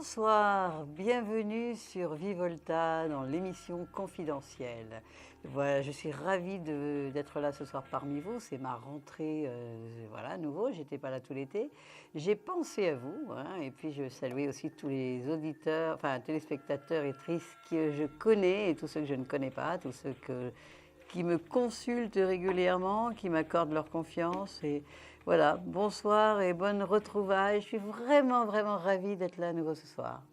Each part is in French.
Bonsoir, bienvenue sur Vivolta dans l'émission confidentielle. Voilà, je suis ravie d'être là ce soir parmi vous. C'est ma rentrée, voilà, à nouveau. J'étais pas là tout l'été. J'ai pensé à vous, hein, et puis je saluais aussi tous les auditeurs, enfin téléspectateurs et tristes que je connais et tous ceux que je ne connais pas, tous ceux qui me consultent régulièrement, qui m'accordent leur confiance. Et voilà, bonsoir et bonne retrouvaille. Je suis vraiment, vraiment ravie d'être là à nouveau ce soir.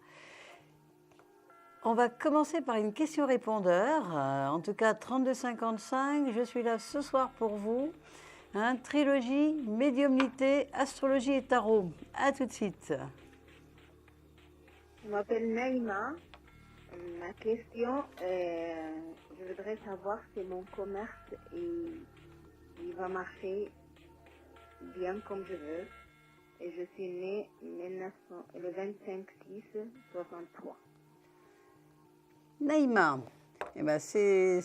On va commencer par une question-répondeur. En tout cas, 3255, je suis là ce soir pour vous. Hein, trilogie, médiumnité, astrologie et tarot. À tout de suite. Je m'appelle Naïma. Ma question, je voudrais savoir si mon commerce il va marcher bien comme je veux. Et je suis née le 25/6/63. Naïma, eh ben c'est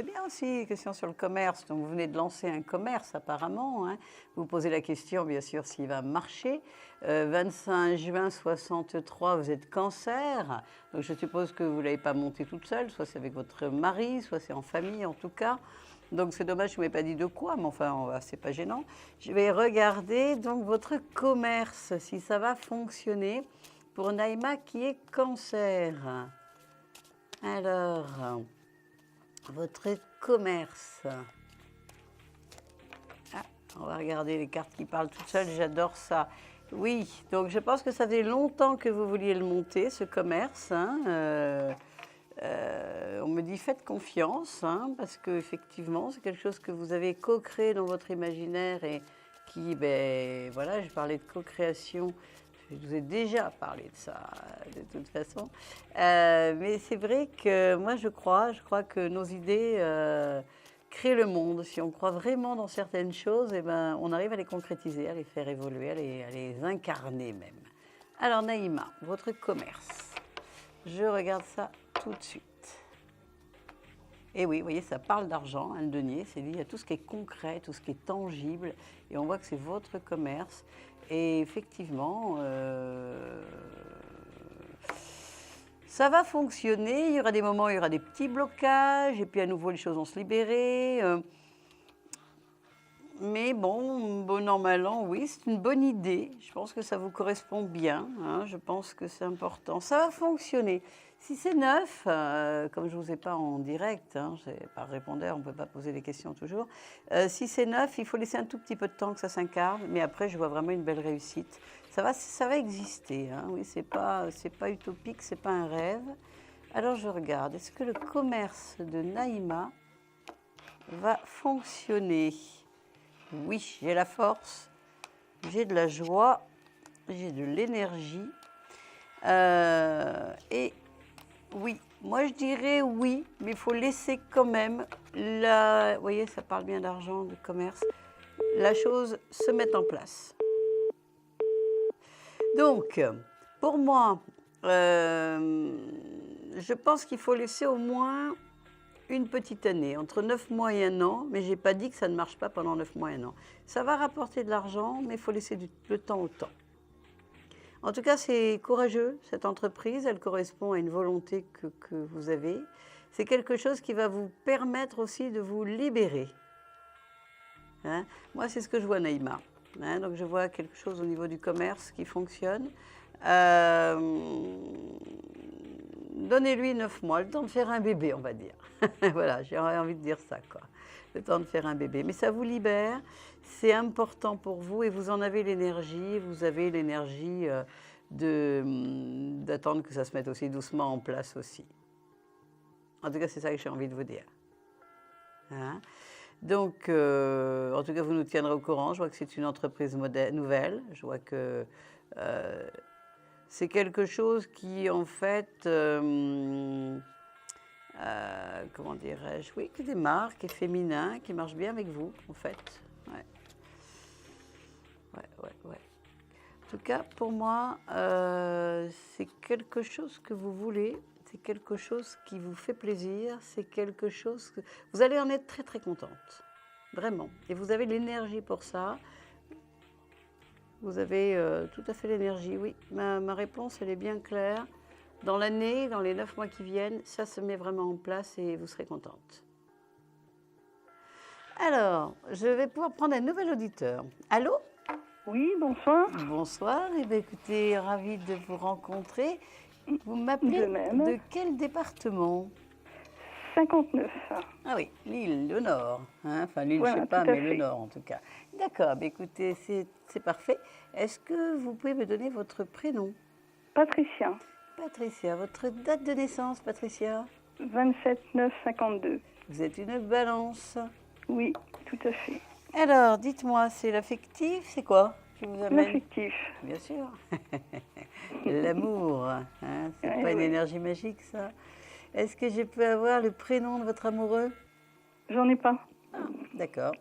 bien aussi, question sur le commerce. Donc vous venez de lancer un commerce apparemment. Hein. Vous posez la question, bien sûr, s'il va marcher. 25 juin 63, vous êtes cancer. Donc je suppose que vous ne l'avez pas monté toute seule, soit c'est avec votre mari, soit c'est en famille en tout cas. Donc c'est dommage, je ne m'avez pas dit de quoi, mais enfin, c'est pas gênant. Je vais regarder donc votre commerce, si ça va fonctionner pour Naïma qui est cancer. Alors, votre commerce. Ah, on va regarder les cartes qui parlent toutes seules, j'adore ça. Oui, donc je pense que ça fait longtemps que vous vouliez le monter, ce commerce. Hein. On me dit faites confiance, hein, parce qu'effectivement, c'est quelque chose que vous avez co-créé dans votre imaginaire et qui, ben voilà, je parlais de co-création. Je vous ai déjà parlé de ça, de toute façon. Mais c'est vrai que moi, je crois que nos idées créent le monde. Si on croit vraiment dans certaines choses, eh ben, on arrive à les concrétiser, à les faire évoluer, à les incarner même. Alors, Naïma, votre commerce. Je regarde ça tout de suite. Et oui, vous voyez, ça parle d'argent, hein, le denier, c'est lié à tout ce qui est concret, tout ce qui est tangible. Et on voit que c'est votre commerce. Et effectivement, ça va fonctionner. Il y aura des moments où il y aura des petits blocages, et puis à nouveau, les choses vont se libérer. Mais bon, bon an, mal an, oui, c'est une bonne idée. Je pense que ça vous correspond bien. Hein, je pense que c'est important. Ça va fonctionner. Si c'est neuf, comme je ne vous ai pas en direct, hein, par répondeur, on ne peut pas poser des questions toujours. Si c'est neuf, il faut laisser un tout petit peu de temps que ça s'incarne. Mais après, je vois vraiment une belle réussite. Ça va exister. Hein, oui, c'est pas utopique, c'est pas un rêve. Alors je regarde. Est-ce que le commerce de Naïma va fonctionner ? Oui, j'ai la force, j'ai de la joie, j'ai de l'énergie. Et oui, moi je dirais oui, mais il faut laisser quand même, vous voyez, ça parle bien d'argent, de commerce, la chose se met en place. Donc, pour moi, je pense qu'il faut laisser au moins une petite année, entre 9 mois et 1 an, mais je n'ai pas dit que ça ne marche pas pendant 9 mois et 1 an. Ça va rapporter de l'argent, mais il faut laisser le temps au temps. En tout cas, c'est courageux, cette entreprise, elle correspond à une volonté que vous avez. C'est quelque chose qui va vous permettre aussi de vous libérer. Hein? Moi, c'est ce que je vois, Naïma. Hein? Donc, je vois quelque chose au niveau du commerce qui fonctionne. Donnez-lui 9 mois, le temps de faire un bébé, on va dire. Voilà, j'ai envie de dire ça, quoi. Le temps de faire un bébé. Mais ça vous libère, c'est important pour vous et vous en avez l'énergie. Vous avez l'énergie d'attendre que ça se mette aussi doucement en place aussi. En tout cas, c'est ça que j'ai envie de vous dire. Hein? Donc, en tout cas, vous nous tiendrez au courant. Je vois que c'est une entreprise nouvelle. Je vois que c'est quelque chose qui, en fait, comment dirais-je, oui, qui démarre, qui est féminin, qui marche bien avec vous, en fait. Ouais. Ouais. En tout cas, pour moi, c'est quelque chose que vous voulez, c'est quelque chose qui vous fait plaisir, c'est quelque chose que... Vous allez en être très, très contente, vraiment. Et vous avez l'énergie pour ça. Vous avez tout à fait l'énergie, oui. Ma réponse, elle est bien claire. Dans l'année, dans les 9 mois qui viennent, ça se met vraiment en place et vous serez contente. Alors, je vais pouvoir prendre un nouvel auditeur. Allô? Oui, bonsoir. Bonsoir, eh bien, écoutez, ravie de vous rencontrer. Vous m'appelez De même. de quel département? 59. Ah oui, Lille, le Nord. Hein, enfin, Lille, je Voilà, ne sais pas, tout à mais le fait. Nord en tout cas. D'accord, bah, écoutez, c'est parfait. Est-ce que vous pouvez me donner votre prénom? Patricia, Patricia, votre date de naissance, Patricia? 27 9 52. Vous êtes une balance. Oui, tout à fait. Alors, dites-moi, c'est l'affectif, c'est quoi qui vous amène? L'affectif. Bien sûr. L'amour, hein, c'est Ouais, pas une ouais. énergie magique, ça. Est-ce que je peux avoir le prénom de votre amoureux? J'en ai pas. D'accord.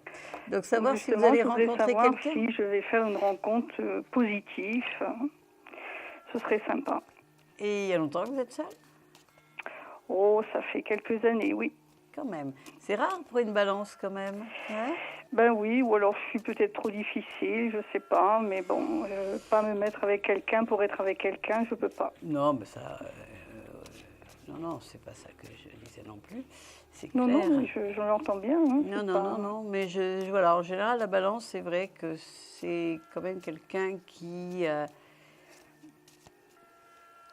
Donc, savoir si vous Justement, allez je voudrais rencontrer savoir quelqu'un? si je vais faire une rencontre positive. Ce serait sympa. Et il y a longtemps que vous êtes seule? Oh, ça fait quelques années, oui. Quand même. C'est rare pour une balance, quand même. Hein? Ben oui, ou alors je suis peut-être trop difficile, je sais pas, mais bon, pas me mettre avec quelqu'un pour être avec quelqu'un, je peux pas. Non, mais ça... non, c'est pas ça que je disais non plus. C'est Non, clair. non, je l'entends bien. Hein, Non, c'est non, pas- non, non, mais voilà, en général, la balance, c'est vrai que c'est quand même quelqu'un qui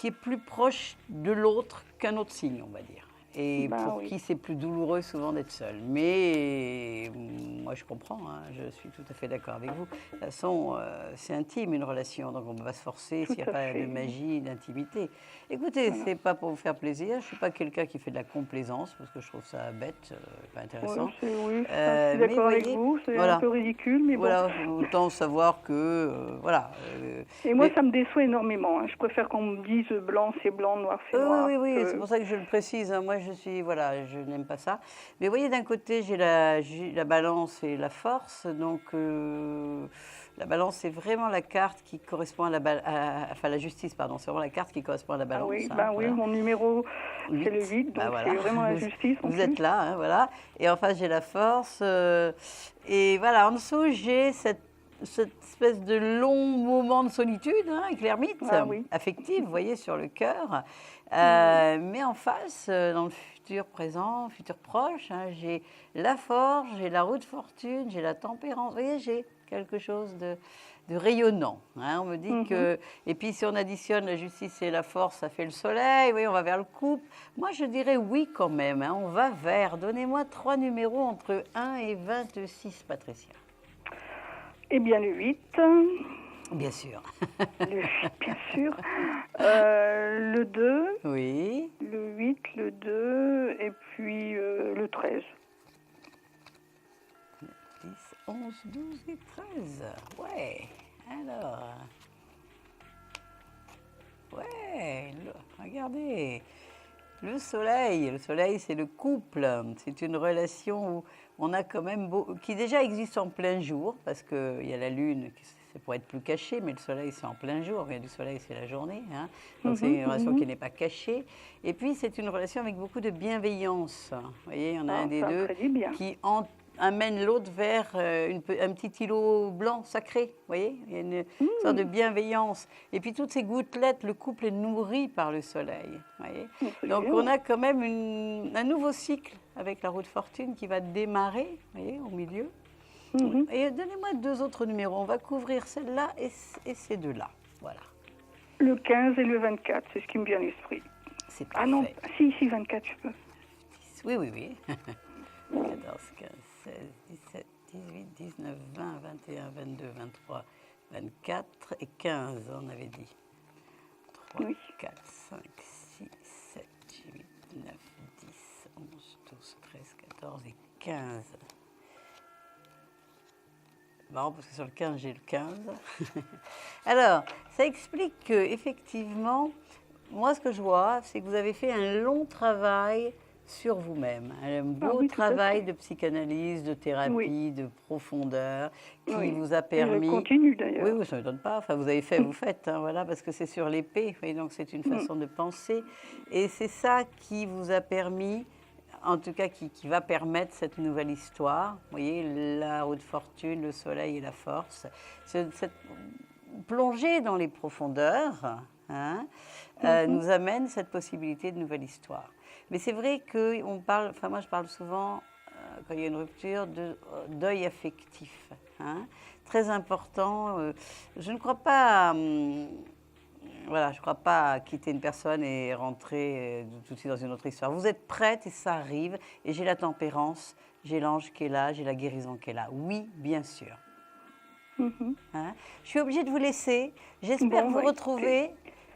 est plus proche de l'autre qu'un autre signe, on va dire. Et Ben pour oui. qui c'est plus douloureux souvent d'être seul. Mais moi, je comprends, hein, je suis tout à fait d'accord avec vous. De toute façon, c'est intime une relation, donc on va se forcer Tout s'il n'y a à pas fait. de magie, d'intimité. Écoutez, Voilà. c'est pas pour vous faire plaisir, je ne suis pas quelqu'un qui fait de la complaisance, parce que je trouve ça bête, pas intéressant. Oui, je Euh, suis mais d'accord avec voyez, vous, c'est voilà. un peu ridicule, mais bon. Voilà, autant savoir que, voilà. Et moi, mais- ça me déçoit énormément. Hein. Je préfère qu'on me dise blanc, c'est blanc, noir, c'est Oui, noir. oui, oui, que- c'est pour ça que je le précise, hein. Moi, je n'aime pas ça. Mais vous voyez, d'un côté, j'ai la balance et la force. Donc, la balance, c'est vraiment la carte qui correspond enfin, la justice, pardon. C'est vraiment la carte qui correspond à la Ah balance. oui, hein, ben oui, voilà. mon numéro, c'est le 8. 8, donc Bah voilà. c'est vraiment la justice en Vous plus. êtes là, hein, voilà. Et en face, j'ai la force. Et voilà, en dessous, j'ai cette espèce de long moment de solitude, hein, avec l'ermite, Ah oui. affective, vous voyez, sur le cœur. Mais en face, dans le futur présent, futur proche, hein, j'ai la force, j'ai la roue de fortune, j'ai la tempérance. Vous voyez, j'ai quelque chose de rayonnant. Hein. On me dit que... Et puis, si on additionne la justice et la force, ça fait le soleil. Oui, on va vers le couple. Moi, je dirais oui quand même. Hein. On va vers... Donnez-moi 3 numéros entre 1 et 26, Patricia. Eh bien, le 8. Bien sûr. Le 8, bien sûr. Le 2, Oui. le 8, le 2, et puis le 13. 10, 11, 12 et 13. Ouais. Alors. Ouais. Regardez. Le soleil, c'est le couple. C'est une relation où on a quand même qui déjà existe en plein jour, parce qu'il y a la lune, c'est pour être plus caché, mais le soleil, c'est en plein jour. Rien du soleil, c'est la journée. Hein. Donc, c'est une relation qui n'est pas cachée. Et puis, c'est une relation avec beaucoup de bienveillance. Vous voyez, il y en a un des ça deux prédit bien. qui amène l'autre vers un petit îlot blanc sacré, vous voyez. Il y a une sorte de bienveillance. Et puis toutes ces gouttelettes, le couple est nourri par le soleil, vous voyez. Donc on a quand même un nouveau cycle avec la roue de fortune qui va démarrer, vous voyez, au milieu. Et donnez-moi 2 autres numéros. On va couvrir celle-là et ces deux-là, voilà. Le 15 et le 24, c'est ce qui me vient à l'esprit. C'est parfait. Ah non, si, 24, je peux. Oui, oui, oui. 14, 15, 16, 17, 18, 19, 20, 21, 22, 23, 24 et 15, on avait dit. 3, Oui. 4, 5, 6, 7, 8, 9, 10, 11, 12, 13, 14 et 15. Marrant parce que sur le 15, j'ai le 15. Alors, ça explique que effectivement, moi ce que je vois, c'est que vous avez fait un long travail sur vous-même, un beau oui, tout à travail fait. de psychanalyse, de thérapie, Oui. de profondeur, qui Oui. vous a Et permis... je continue d'ailleurs. Oui, oui, ça ne m'étonne pas. Enfin, vous avez fait, vous faites, hein, voilà, parce que c'est sur l'épée, et donc c'est une façon de penser. Et c'est ça qui vous a permis, en tout cas qui va permettre cette nouvelle histoire. Vous voyez, la roue de fortune, le soleil et la force. plonger dans les profondeurs, hein, nous amène cette possibilité de nouvelle histoire. Mais c'est vrai qu'on parle, enfin moi je parle souvent, quand il y a une rupture, de deuil affectif. Hein, très important. Je ne crois pas... voilà, je ne crois pas à quitter une personne et rentrer tout de suite dans une autre histoire. Vous êtes prête et ça arrive. Et j'ai la tempérance, j'ai l'ange qui est là, j'ai la guérison qui est là. Oui, bien sûr. Hein, je suis obligée de vous laisser. J'espère vous retrouver.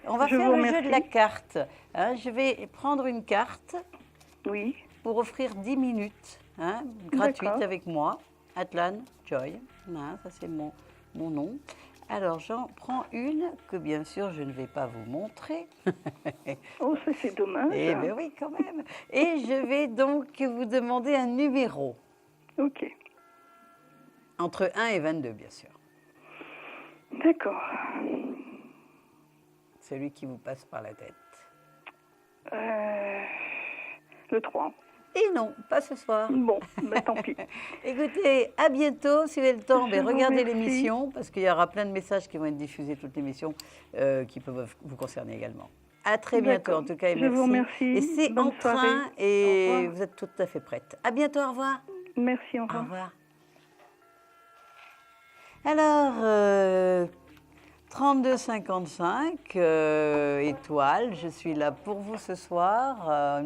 On va faire le jeu de la carte. Hein, je vais prendre une carte pour offrir 10 minutes gratuites avec moi. Atlan Joy. Hein, ça, c'est mon nom. Alors, j'en prends une que, bien sûr, je ne vais pas vous montrer. Oh, ça, c'est dommage. Eh bien oui, quand même. Et je vais donc vous demander un numéro. OK. Entre 1 et 22, bien sûr. D'accord. Celui qui vous passe par la tête. Le 3. Et non, pas ce soir. Bon, tant pis. Écoutez, à bientôt. Si vous avez le temps, regardez l'émission, parce qu'il y aura plein de messages qui vont être diffusés toute l'émission, qui peuvent vous concerner également. À très bientôt, en tout cas, et merci. Je vous remercie. Et c'est en train, et vous êtes tout à fait prête. À bientôt, au revoir. Merci, au revoir. Au revoir. Alors, 32,55 étoiles, je suis là pour vous ce soir.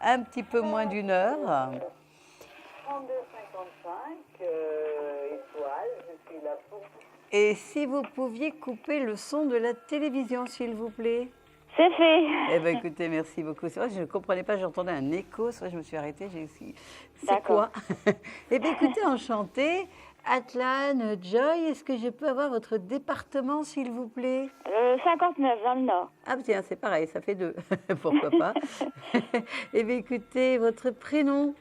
Un petit peu moins d'une heure. 32,55 étoiles, je suis là pour vous. Et si vous pouviez couper le son de la télévision, s'il vous plaît. C'est fait. Eh bien, écoutez, merci beaucoup. C'est vrai que je ne comprenais pas, j'entendais un écho. C'est vrai que je me suis arrêtée, j'ai aussi... C'est quoi? Eh bien, écoutez, enchantée. Atlan, Joy, est-ce que je peux avoir votre département, s'il vous plaît? 59, dans le Nord. Ah, tiens, c'est pareil, ça fait 2. Pourquoi pas? Eh bien, écoutez, votre prénom?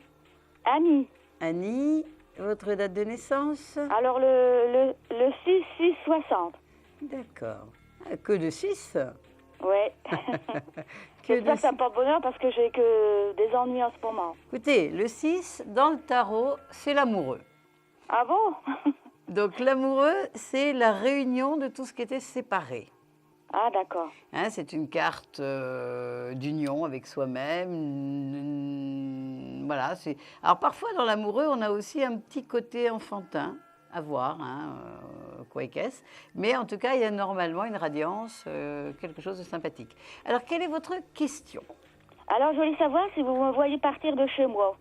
Annie. Annie, votre date de naissance? Alors, le 6-6-60. D'accord. Que de 6? Oui. J'espère que ça me porte bonheur parce que j'ai que des ennuis en ce moment. Écoutez, le 6, dans le tarot, c'est l'amoureux. Ah bon? Donc, l'amoureux, c'est la réunion de tout ce qui était séparé. Ah, d'accord. Hein, c'est une carte d'union avec soi-même. Voilà. Alors, parfois, dans l'amoureux, on a aussi un petit côté enfantin à voir, quoi qu'est-ce. Mais en tout cas, il y a normalement une radiance, quelque chose de sympathique. Alors, quelle est votre question? Alors, je voulais savoir si vous me voyez partir de chez moi.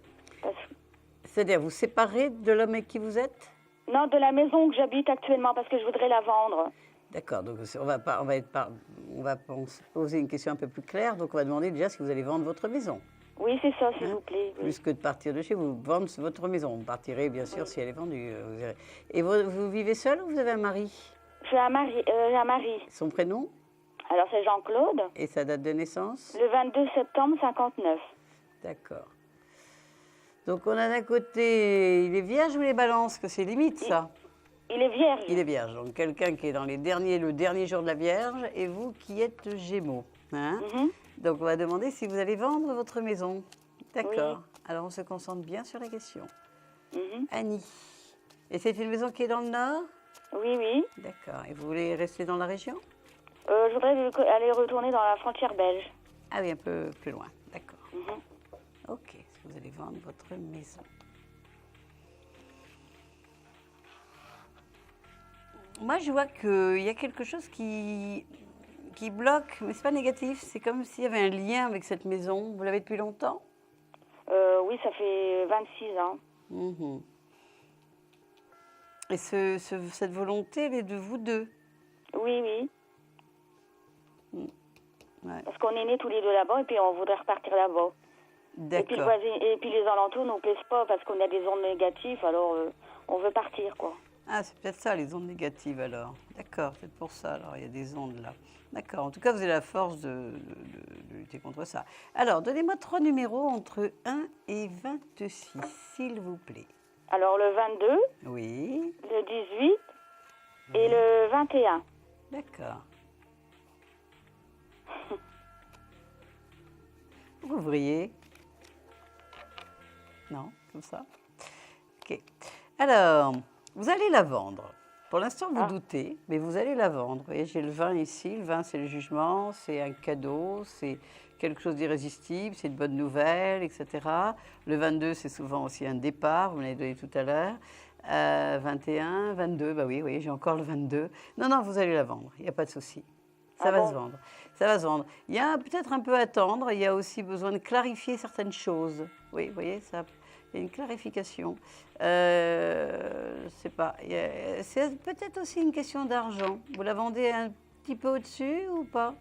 C'est-à-dire, vous séparez de l'homme avec qui vous êtes? Non, de la maison que j'habite actuellement, parce que je voudrais la vendre. D'accord, donc on va se poser une question un peu plus claire. Donc, on va demander déjà si vous allez vendre votre maison. Oui, c'est ça, s'il vous plaît. Oui. Plus que de partir de chez vous, vendre votre maison. Vous partirez, bien sûr, si elle est vendue. Vous irez. Et vous vivez seul ou vous avez un mari? J'ai un mari. Son prénom? Alors, c'est Jean-Claude. Et sa date de naissance? Le 22 septembre 59. D'accord. Donc, on a d'un côté, il est vierge ou les balances? Que c'est limite, ça? Il est vierge. Il est vierge. Donc, quelqu'un qui est dans le dernier jour de la Vierge et vous qui êtes Gémeaux. Hein? Donc, on va demander si vous allez vendre votre maison. D'accord. Oui. Alors, on se concentre bien sur la question. Annie. Et c'est une maison qui est dans le Nord? Oui, oui. D'accord. Et vous voulez rester dans la région? Je voudrais aller retourner dans la frontière belge. Ah oui, un peu plus loin. D'accord. Ok. Vous allez vendre votre maison. Moi, je vois qu'il y a quelque chose qui bloque, mais ce n'est pas négatif. C'est comme s'il y avait un lien avec cette maison. Vous l'avez depuis longtemps? Oui, ça fait 26 ans. Et cette volonté, elle est de vous deux? Oui, oui. Ouais. Parce qu'on est nés tous les deux là-bas et puis on voudrait repartir là-bas. D'accord. Et puis les alentours ne nous plaisent pas parce qu'on a des ondes négatives, alors on veut partir, quoi. Ah, c'est peut-être ça, les ondes négatives, alors. D'accord, c'est pour ça, alors, il y a des ondes, là. D'accord, en tout cas, vous avez la force de lutter contre ça. Alors, donnez-moi 3 numéros entre 1 et 26, s'il vous plaît. Alors, le 22, oui, le 18 et le 21. D'accord. Vous ouvriez? Non, comme ça. Ok. Alors, vous allez la vendre. Pour l'instant, vous doutez, mais vous allez la vendre. Vous voyez, j'ai le vin ici. Le vin, c'est le jugement, c'est un cadeau, c'est quelque chose d'irrésistible, c'est une bonne nouvelle, etc. Le 22, c'est souvent aussi un départ, vous me l'avez donné tout à l'heure. 21, 22, bah oui, j'ai encore le 22. Non, vous allez la vendre, il n'y a pas de souci. Ça va se vendre. Ça va se vendre. Il y a peut-être un peu à attendre. Il y a aussi besoin de clarifier certaines choses. Oui, vous voyez, ça, il y a une clarification. Je sais pas. C'est peut-être aussi une question d'argent. Vous la vendez un petit peu au-dessus ou pas?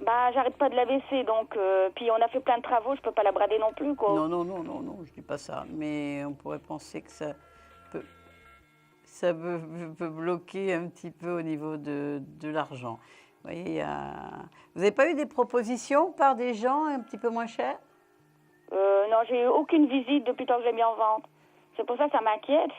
Bah, j'arrête pas de la baisser, donc puis on a fait plein de travaux, je peux pas la brader non plus, quoi. Non, je dis pas ça. Mais on pourrait penser que peut, ça peut bloquer un petit peu au niveau de l'argent. Vous voyez, vous n'avez pas eu des propositions par des gens un petit peu moins chers? Non, j'ai eu aucune visite depuis tant que je l'ai mis en vente. C'est pour ça que ça m'inquiète.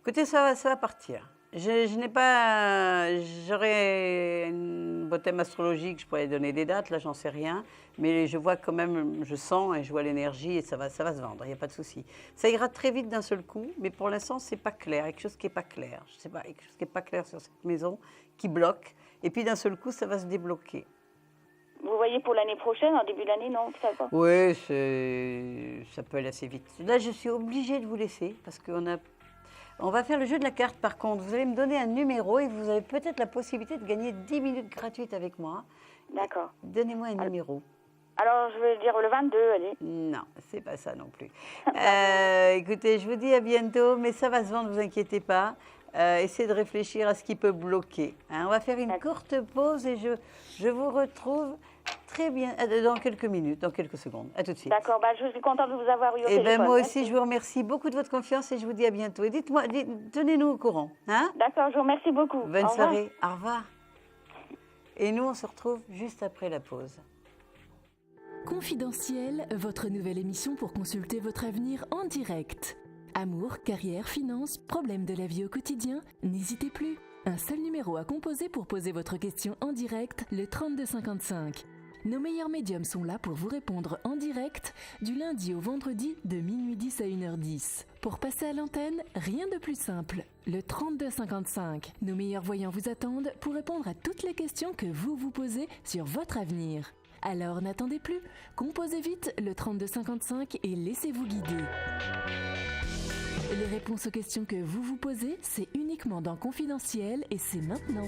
Écoutez, ça va partir. Je n'ai pas... J'aurais un baptême astrologique, je pourrais donner des dates, là j'en sais rien. Mais je vois quand même, je sens et je vois l'énergie et ça va se vendre, il n'y a pas de souci. Ça ira très vite d'un seul coup, mais pour l'instant, c'est pas clair. Il y a quelque chose qui n'est pas clair. Je sais pas, il y a quelque chose qui n'est pas clair sur cette maison, qui bloque. Et puis d'un seul coup, ça va se débloquer. Vous voyez pour l'année prochaine, en début d'année, non, ça va? Oui, ça peut aller assez vite. Là, je suis obligée de vous laisser parce on va faire le jeu de la carte par contre. Vous allez me donner un numéro et vous avez peut-être la possibilité de gagner 10 minutes gratuites avec moi. D'accord. Donnez-moi un numéro. Alors, je vais dire le 22, allez. Non, c'est pas ça non plus. Écoutez, je vous dis à bientôt, mais ça va se vendre, ne vous inquiétez pas. Essayez de réfléchir à ce qui peut bloquer. On va faire une courte pause et je vous retrouve très bien dans quelques minutes, dans quelques secondes. À tout de suite. D'accord, je suis contente de vous avoir eu au téléphone. Moi aussi, je vous remercie beaucoup de votre confiance et je vous dis à bientôt. Et dites-moi, tenez-nous au courant. D'accord, je vous remercie beaucoup. Bonne soirée, au revoir. Et nous, on se retrouve juste après la pause. Confidentiel, votre nouvelle émission pour consulter votre avenir en direct. Amour, carrière, finances, problèmes de la vie au quotidien, n'hésitez plus. Un seul numéro à composer pour poser votre question en direct, le 3255. Nos meilleurs médiums sont là pour vous répondre en direct du lundi au vendredi de minuit 10 à 1h10. Pour passer à l'antenne, rien de plus simple. Le 3255. Nos meilleurs voyants vous attendent pour répondre à toutes les questions que vous vous posez sur votre avenir. Alors n'attendez plus, composez vite le 3255 et laissez-vous guider. Les réponses aux questions que vous vous posez, c'est uniquement dans Confidentiel et c'est maintenant.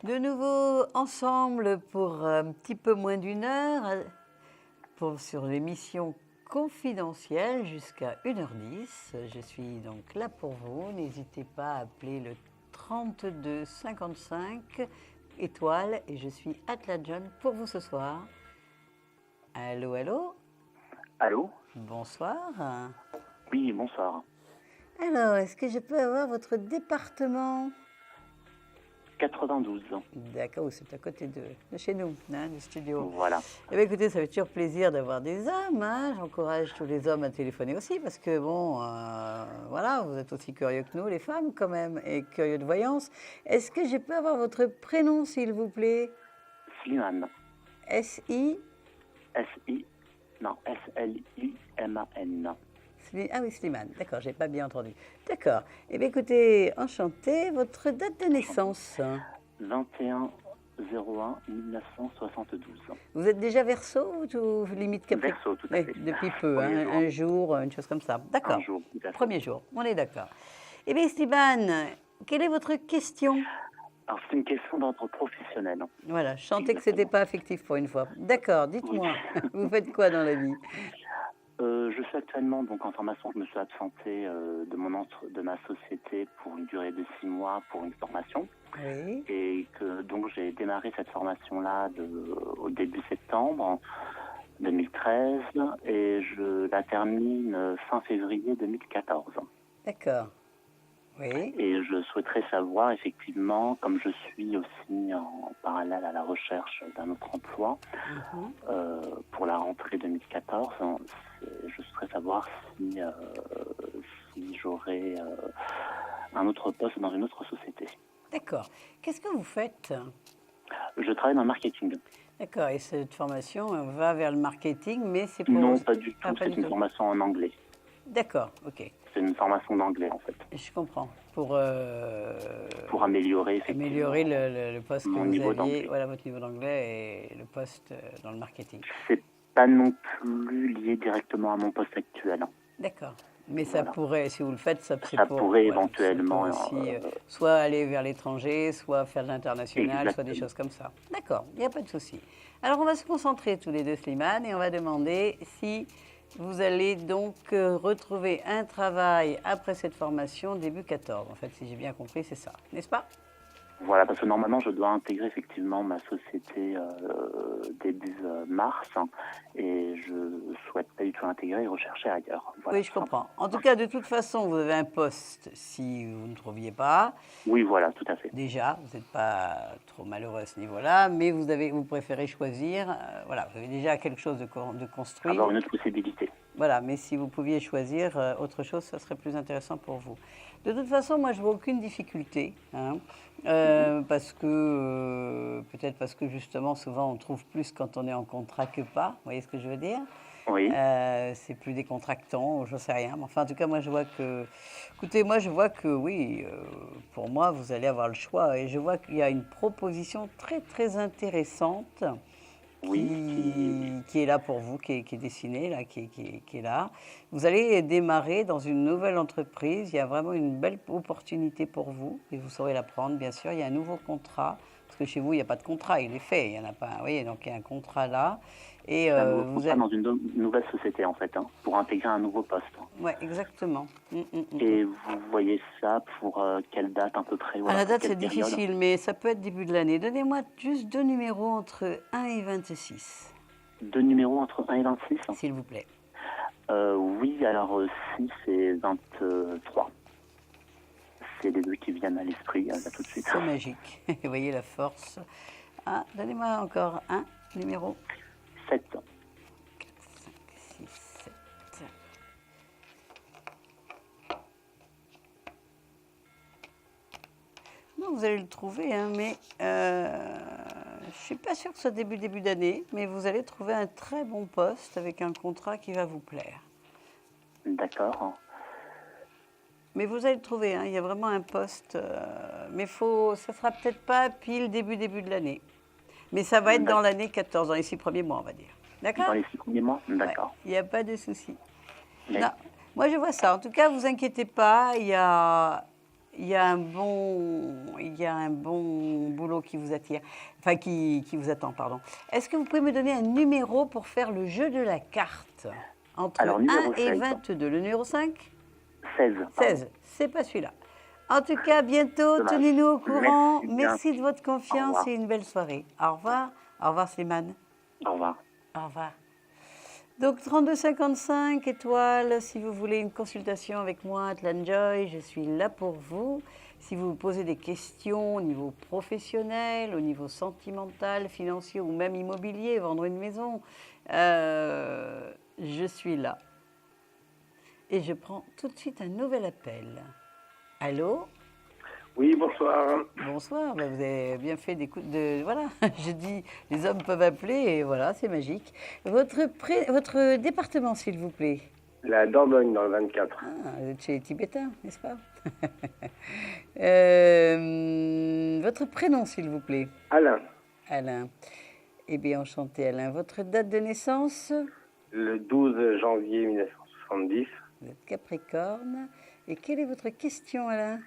De nouveau ensemble pour un petit peu moins d'une heure sur l'émission Confidentielle jusqu'à 1h10. Je suis donc là pour vous. N'hésitez pas à appeler le 32 55 étoiles et je suis Atla John pour vous ce soir. Allô, allô? Allô? Bonsoir. Oui, bonsoir. Alors, est-ce que je peux avoir votre département? 92. D'accord, c'est à côté de chez nous, du studio. Voilà. Eh bien, écoutez, ça fait toujours plaisir d'avoir des hommes. J'encourage tous les hommes à téléphoner aussi parce que, voilà, vous êtes aussi curieux que nous, les femmes, quand même, et curieux de voyance. Est-ce que je peux avoir votre prénom, s'il vous plaît? Slimane. S-I? Non, S-L-I-M-A-N. Ah oui, Slimane, d'accord, je n'ai pas bien entendu. D'accord. Eh bien, écoutez, enchanté. Votre date de naissance? 21/01/1972. Vous êtes déjà Verseau ou limite Capricorne? Verseau, tout à fait. Depuis peu, un jour, une chose comme ça. D'accord. Un jour, tout à fait. Premier jour, on est d'accord. Eh bien, Slimane, quelle est votre question? Alors, c'est une question d'ordre professionnel. Voilà, je sentais que ce n'était pas affectif pour une fois. D'accord, dites-moi, vous faites quoi dans la vie? Je suis actuellement donc en formation. Je me suis absenté de ma société pour une durée de 6 mois pour une formation. Oui. Et que donc j'ai démarré cette formation-là au début septembre 2013 et je la termine fin février 2014. D'accord. Oui. Et je souhaiterais savoir effectivement, comme je suis aussi en parallèle à la recherche d'un autre emploi pour la rentrée 2014, je souhaiterais savoir si j'aurai un autre poste dans une autre société. D'accord. Qu'est-ce que vous faites? Je travaille dans le marketing. D'accord, et cette formation va vers le marketing, mais c'est pour... Non, pas du tout, Ah, pas c'est du une tout. formation en anglais. D'accord, ok. C'est une formation d'anglais, en fait. Je comprends. Pour Améliorer, effectivement, améliorer le poste que mon vous niveau aviez, d'anglais. voilà votre niveau d'anglais et le poste dans le marketing. C'est pas non plus lié directement à mon poste actuel. D'accord. Mais ça Voilà. pourrait, si vous le faites, ça c'est Ça pour... pourrait voilà, éventuellement, ça pourrait aussi, soit aller vers l'étranger, soit faire de l'international, soit des Exactement. choses comme ça. D'accord, il n'y a pas de souci. Alors on va se concentrer tous les deux, Slimane, et on va demander si vous allez donc retrouver un travail après cette formation début 14. En fait, si j'ai bien compris, c'est ça, n'est-ce pas? Voilà, parce que normalement, je dois intégrer effectivement ma société début mars, et je souhaite pas du tout intégrer et rechercher ailleurs. Voilà, Oui, je comprends. En tout cas, de toute façon, vous avez un poste si vous ne trouviez pas. Oui, voilà, tout à fait. Déjà, vous n'êtes pas trop malheureux à ce niveau-là, mais vous préférez choisir. Voilà, vous avez déjà quelque chose de construit. Avoir une autre possibilité. Voilà, mais si vous pouviez choisir autre chose, ça serait plus intéressant pour vous. De toute façon, moi, je vois aucune difficulté, parce que peut-être parce que justement, souvent, on trouve plus quand on est en contrat que pas. Vous voyez ce que je veux dire? Oui. C'est plus décontractant, je ne sais rien. Mais enfin, en tout cas, moi, je vois que... Écoutez, moi, je vois que, oui, pour moi, vous allez avoir le choix. Et je vois qu'il y a une proposition très, très intéressante qui est là pour vous, qui est dessinée, là, qui est là. Vous allez démarrer dans une nouvelle entreprise. Il y a vraiment une belle opportunité pour vous. Et vous saurez la prendre, bien sûr. Il y a un nouveau contrat. Parce que chez vous, il n'y a pas de contrat, il est fait. Il n'y en a pas. Vous voyez, donc il y a un contrat là. Et Vous êtes dans une nouvelle société, en fait, pour intégrer un nouveau poste. Oui, exactement. Et vous voyez ça pour quelle date à peu près? Voilà, la date, quelle c'est période? difficile, mais ça peut être début de l'année. Donnez-moi juste 2 numéros entre 1 et 26. 2 numéros entre 1 et 26? S'il vous plaît. Oui, alors 6 et 23. C'est les deux qui viennent à l'esprit là tout de suite. C'est magique. Vous voyez la force. Ah, donnez-moi encore un numéro. 7. 4, 5, 6, 7. Non, vous allez le trouver, hein, mais je ne suis pas sûre que ce soit début d'année, mais vous allez trouver un très bon poste avec un contrat qui va vous plaire. D'accord. Mais vous allez le trouver, hein, il y a vraiment un poste, mais ça ne sera peut-être pas pile début de l'année. Mais ça va être dans l'année 14, dans les 6 premiers mois, on va dire. D'accord? Dans les 6 premiers mois? D'accord. Il n'y a pas de souci. Mais... Non, moi, je vois ça. En tout cas, vous inquiétez pas, il y a un bon boulot qui vous attire, enfin qui vous attend, pardon. Est-ce que vous pouvez me donner un numéro pour faire le jeu de la carte entre 1 et 22? Le numéro 5? 16. 16, c'est pas celui-là. En tout cas, bientôt, tenez-nous au courant. Merci de votre confiance et une belle soirée. Au revoir. Au revoir, Slimane. Au revoir. Au revoir. Donc, 3255 étoiles, si vous voulez une consultation avec moi, Atlan Joy, je suis là pour vous. Si vous vous posez des questions au niveau professionnel, au niveau sentimental, financier ou même immobilier, vendre une maison, je suis là. Et je prends tout de suite un nouvel appel. Allô? Oui, bonsoir. Bonsoir, ben vous avez bien fait d'écoute. Voilà, je dis, les hommes peuvent appeler et voilà, c'est magique. Votre département, s'il vous plaît? La Dordogne, dans le 24. Ah, vous êtes chez les Tibétains, n'est-ce pas? Votre prénom, s'il vous plaît? Alain. Alain. Eh bien, enchanté, Alain. Votre date de naissance? Le 12 janvier 1970. Vous êtes Capricorne. Et quelle est votre question, Alain?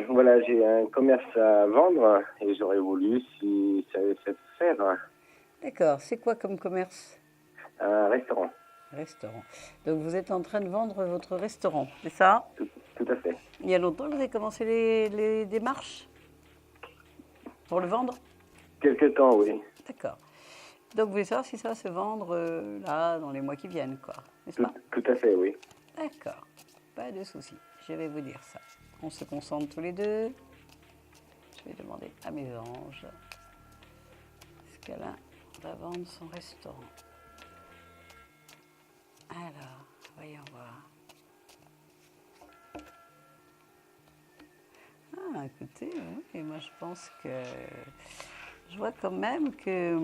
Voilà, j'ai un commerce à vendre et j'aurais voulu si ça allait se faire. D'accord. C'est quoi comme commerce? Un restaurant. Restaurant. Donc, vous êtes en train de vendre votre restaurant, c'est ça? Tout à fait. Il y a longtemps que vous avez commencé les démarches pour le vendre? Quelque temps, oui. D'accord. Donc, vous voulez savoir si ça va se vendre là, dans les mois qui viennent, quoi, n'est-ce pas? Tout à fait, oui. D'accord. Pas de souci. Je vais vous dire ça. On se concentre tous les deux. Je vais demander à mes anges. Est-ce qu'Alain va vendre son restaurant? Alors, voyons voir. Ah, écoutez, oui, moi je pense que Je vois quand même que...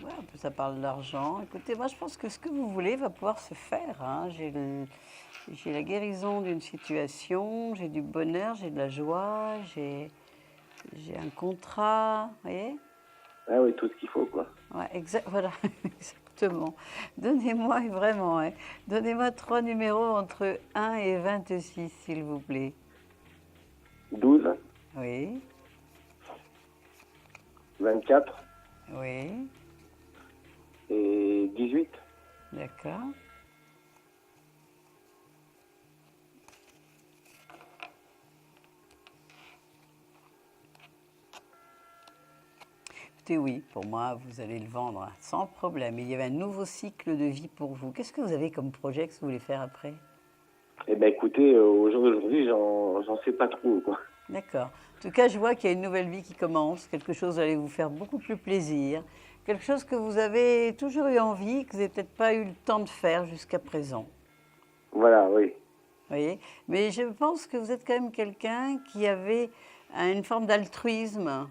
ouais, un peu, ça parle d'argent. Écoutez, moi, je pense que ce que vous voulez va pouvoir se faire. Hein. J'ai la guérison d'une situation, j'ai du bonheur, j'ai de la joie, j'ai un contrat, vous voyez? Ah oui, tout ce qu'il faut, quoi. Ouais, voilà, exactement. Donnez-moi, vraiment, hein, donnez-moi 3 numéros entre 1 et 26, s'il vous plaît. 12, Oui, 24 oui, et 18. d'accord. Écoutez, oui, pour moi, vous allez le vendre sans problème. Il y avait un nouveau cycle de vie pour vous. Qu'est-ce que vous avez comme projet que vous voulez faire après? Eh bien, écoutez, au jour d'aujourd'hui, j'en sais pas trop, quoi. D'accord. En tout cas, je vois qu'il y a une nouvelle vie qui commence, quelque chose qui allait vous faire beaucoup plus plaisir, quelque chose que vous avez toujours eu envie, que vous n'avez peut-être pas eu le temps de faire jusqu'à présent. Voilà, oui. Vous voyez? Mais je pense que vous êtes quand même quelqu'un qui avait une forme d'altruisme.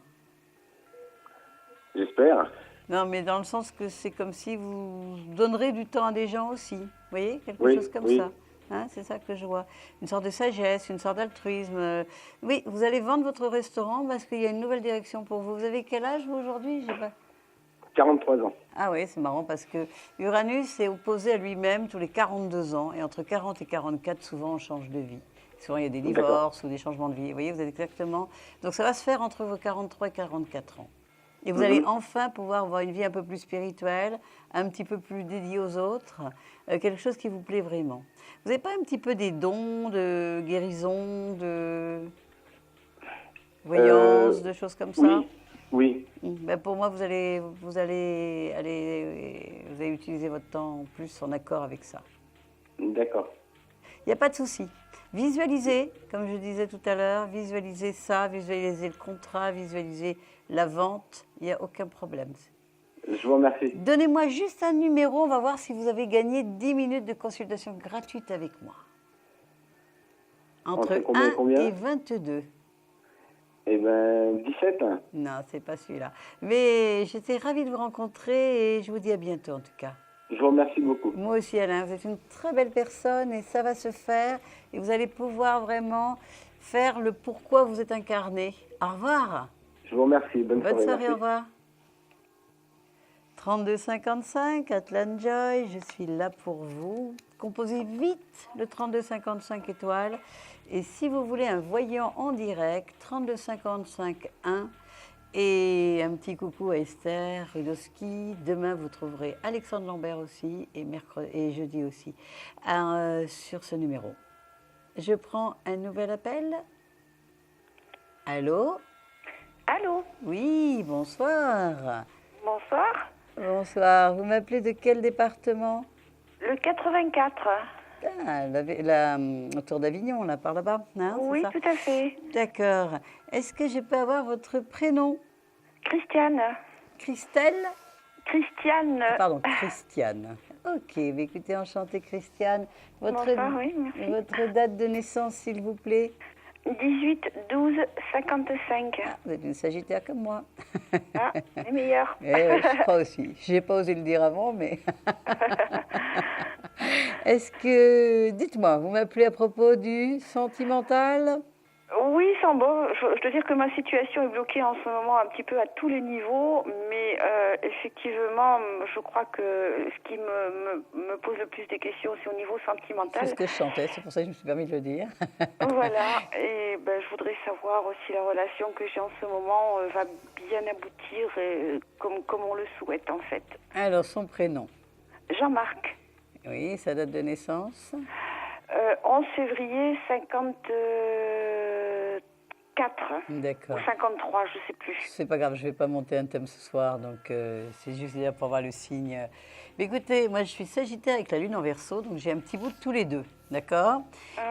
J'espère. Non, mais dans le sens que c'est comme si vous donnerez du temps à des gens aussi. Vous voyez? Quelque Oui, chose comme oui. ça. Hein, c'est ça que je vois. Une sorte de sagesse, une sorte d'altruisme. Oui, vous allez vendre votre restaurant parce qu'il y a une nouvelle direction pour vous. Vous avez quel âge, vous, aujourd'hui? J'ai pas... 43 ans. Ah oui, c'est marrant parce que Uranus est opposé à lui-même tous les 42 ans. Et entre 40 et 44, souvent, on change de vie. Souvent, il y a des divorces ou des changements de vie. Vous voyez, vous êtes exactement... Donc, ça va se faire entre vos 43 et 44 ans. Et vous allez enfin pouvoir avoir une vie un peu plus spirituelle, un petit peu plus dédiée aux autres, quelque chose qui vous plaît vraiment. Vous n'avez pas un petit peu des dons de guérison, de voyance, de choses comme ça? Oui. Ben pour moi, vous allez utiliser votre temps en plus en accord avec ça. D'accord. Il n'y a pas de souci. Visualisez, comme je disais tout à l'heure, visualisez ça, visualisez le contrat, visualisez la vente, il n'y a aucun problème. Je vous remercie. Donnez-moi juste un numéro, on va voir si vous avez gagné 10 minutes de consultation gratuite avec moi. Entre combien 1 et 22. Eh bien, 17. Non, c'est pas celui-là. Mais j'étais ravie de vous rencontrer et je vous dis à bientôt en tout cas. Je vous remercie beaucoup. Moi aussi, Alain, vous êtes une très belle personne et ça va se faire. Et vous allez pouvoir vraiment faire le pourquoi vous êtes incarné. Au revoir. Je vous remercie. Bonne soirée. Merci. Au revoir. 3255, Atlan Joy, je suis là pour vous. Composez vite le 3255 étoiles. Et si vous voulez un voyant en direct, 3255 1. Et un petit coucou à Esther Rudowski. Demain, vous trouverez Alexandre Lambert aussi et jeudi aussi sur ce numéro. Je prends un nouvel appel. Allô? Allô? Oui, bonsoir. Bonsoir. Bonsoir. Vous m'appelez de quel département? Le 84. Ah, autour d'Avignon, là, par là-bas. Hein, oui, ça? tout à fait. D'accord. Est-ce que je peux avoir votre prénom? Christiane. Christelle? Christiane. Pardon, Christiane. Ok, mais écoutez, enchantée Christiane. Bonsoir, oui, merci. Votre date de naissance, s'il vous plaît? 18-12-55. Ah, vous êtes une Sagittaire comme moi. Ah, les meilleurs. Je crois aussi. Je n'ai pas osé le dire avant, mais... Est-ce que... Dites-moi, vous m'appelez à propos du sentimental? Oui, bon, je dois dire que ma situation est bloquée en ce moment un petit peu à tous les niveaux, mais effectivement, je crois que ce qui me pose le plus de questions, c'est au niveau sentimental. C'est ce que je chantais, c'est pour ça que je me suis permis de le dire. Voilà, et je voudrais savoir si la relation que j'ai en ce moment va bien aboutir comme on le souhaite en fait. Alors, son prénom? Jean-Marc. Oui, sa date de naissance? 11 février 54. D'accord. Ou 53, je ne sais plus. C'est pas grave, je ne vais pas monter un thème ce soir, donc c'est juste déjà pour voir le signe. Mais écoutez, moi je suis Sagittaire avec la Lune en Verseau, donc j'ai un petit bout de tous les deux, d'accord?